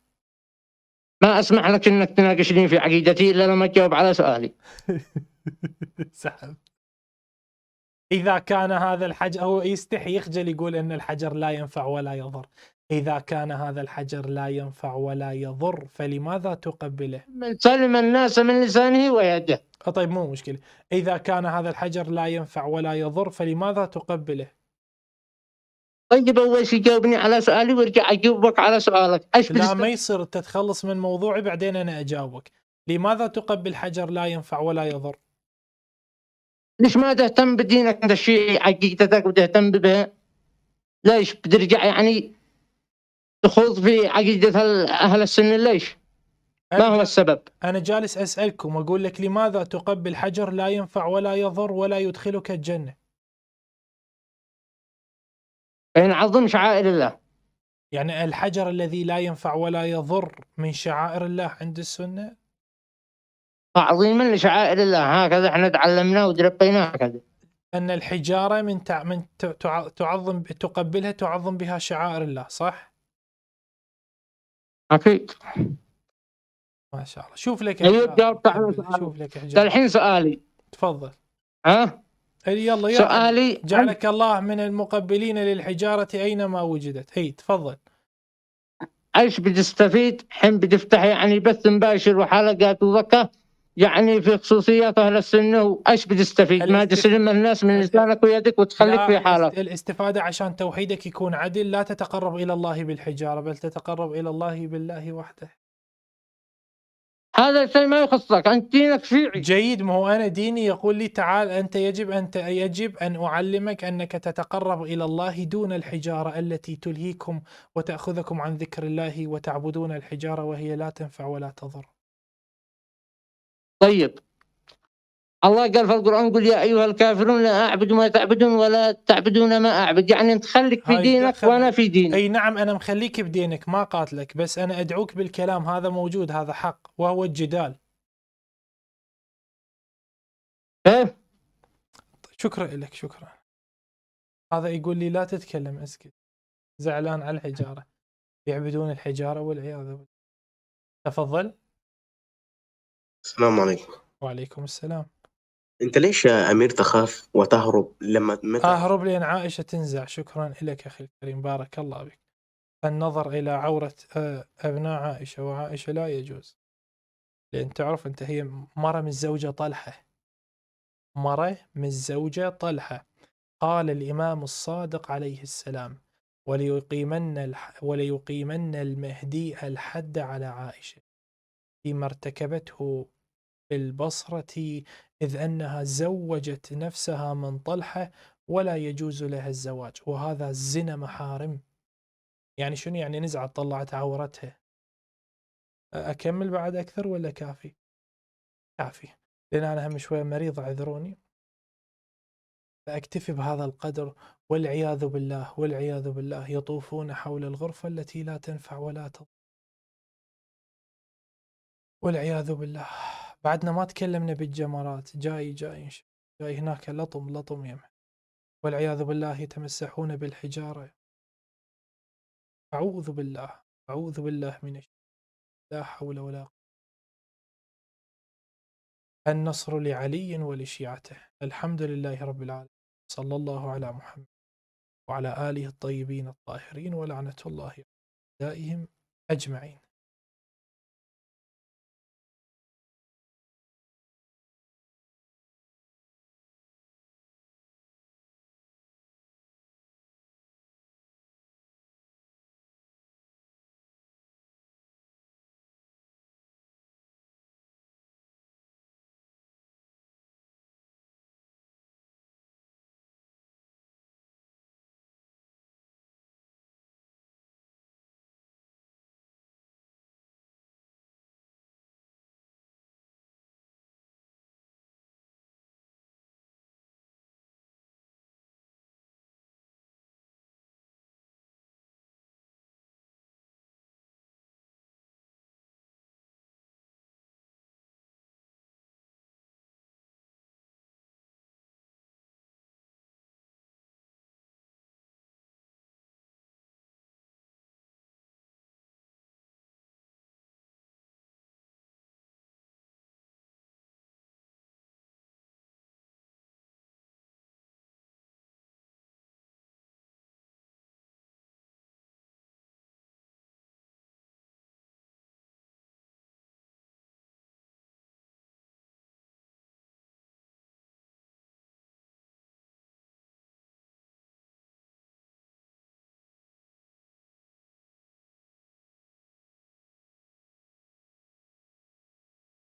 ما أسمح لك إنك تناقشني في عقيدتي إلا لما تجاوب على سؤالي. سحب. إذا كان هذا الحجر، هو يستحي يخجل يقول أن الحجر لا ينفع ولا يضر. إذا كان هذا الحجر لا ينفع ولا يضر فلماذا تقبله؟ من سلم الناس من لسانه ويده. طيب مو مشكلة. إذا كان هذا الحجر لا ينفع ولا يضر فلماذا تقبله؟ طيب أول شيء جاوبني على سؤالي وارجع أجاوبك على سؤالك. لا ما يصير تتخلص من موضوعي بعدين أنا أجاوبك. لماذا تقبل حجر لا ينفع ولا يضر؟ ليش ما تهتم بدينك أنت الشيعي عقيدتك وتهتم بها؟ ليش بترجع يعني تخوض في عقيدة أهل السنة؟ ليش؟ ما هو السبب؟ أنا جالس أسألكم أقول لك لماذا تقبل حجر لا ينفع ولا يضر ولا يدخلك الجنة؟ ينعظم شعائر الله. يعني الحجر الذي لا ينفع ولا يضر من شعائر الله عند السنة؟ تعظيما لشعائر الله، هكذا احنا تعلمناه وتربيناه هكذا. أن الحجارة من تعظم، تقبلها تعظم بها شعائر الله، صح؟ أكيد. ما شاء الله. شوف لك أيوة جاوبت على شوف لك حجارة. الحين سؤالي. تفضل. ها؟ يلا يا سؤالي جعلك الله من المقبلين للحجارة أينما وجدت. هي تفضل. ايش بتستفيد حين بتفتح يعني بث مباشر وحلقات وذكاء يعني في خصوصيات اهل السنه، وايش بتستفيد؟ ما تسلم الناس من لسانك ويدك وتخليك في حالك. الاستفادة عشان توحيدك يكون عدل، لا تتقرب إلى الله بالحجارة بل تتقرب إلى الله بالله وحده. هذا الشيء ما يخصك، أنت دينك شيعي. جيد، ما هو أنا ديني يقول لي تعال أنت يجب أن أعلمك أنك تتقرب إلى الله دون الحجارة التي تلهيكم وتأخذكم عن ذكر الله، وتعبدون الحجارة وهي لا تنفع ولا تضر. طيب الله قال في القرآن قل يا أيها الكافرون لا أعبد ما تعبدون ولا تعبدون ما أعبد، يعني أنت خليك في دينك وأنا في ديني. أي نعم أنا مخليك بدينك ما قاتلك، بس أنا أدعوك بالكلام، هذا موجود، هذا حق وهو الجدال. إيه؟ شكرا لك، شكرا. هذا يقول لي لا تتكلم، اسكت، زعلان على الحجارة، يعبدون الحجارة والعياذ بالله. تفضل. السلام عليكم. وعليكم السلام. انت ليش يا امير تخاف وتهرب متى؟ اهرب لان عائشة تنزع. شكرا لك اخي الكريم، بارك الله بك. النظر الى عورة ابناء عائشة، وعائشة لا يجوز، لان تعرف انت هي مرة من زوجة طلحة، مرة من زوجة طلحة. قال الامام الصادق عليه السلام وليقيمن المهدي الحد على عائشة فيما ارتكبته بالبصرة، إذ أنها زوجت نفسها من طلحة ولا يجوز لها الزواج، وهذا زنا محارم. يعني شنو يعني نزعت طلعت عورتها؟ أكمل بعد أكثر ولا كافي؟ كافي، لأن أنا هم شوية مريض، اعذروني، فأكتفي بهذا القدر. والعياذ بالله، والعياذ بالله، يطوفون حول الغرفة التي لا تنفع ولا تضر، والعياذ بالله. بعدنا ما تكلمنا بالجمرات، جاي هناك لطم يمه، والعياذ بالله يتمسحون بالحجارة. أعوذ بالله من الشر، لا حول ولا قوة. النصر لعلي ولشيعته. الحمد لله رب العالمين، صلى الله على محمد وعلى آله الطيبين الطاهرين، ولعنة الله على أعدائهم أجمعين.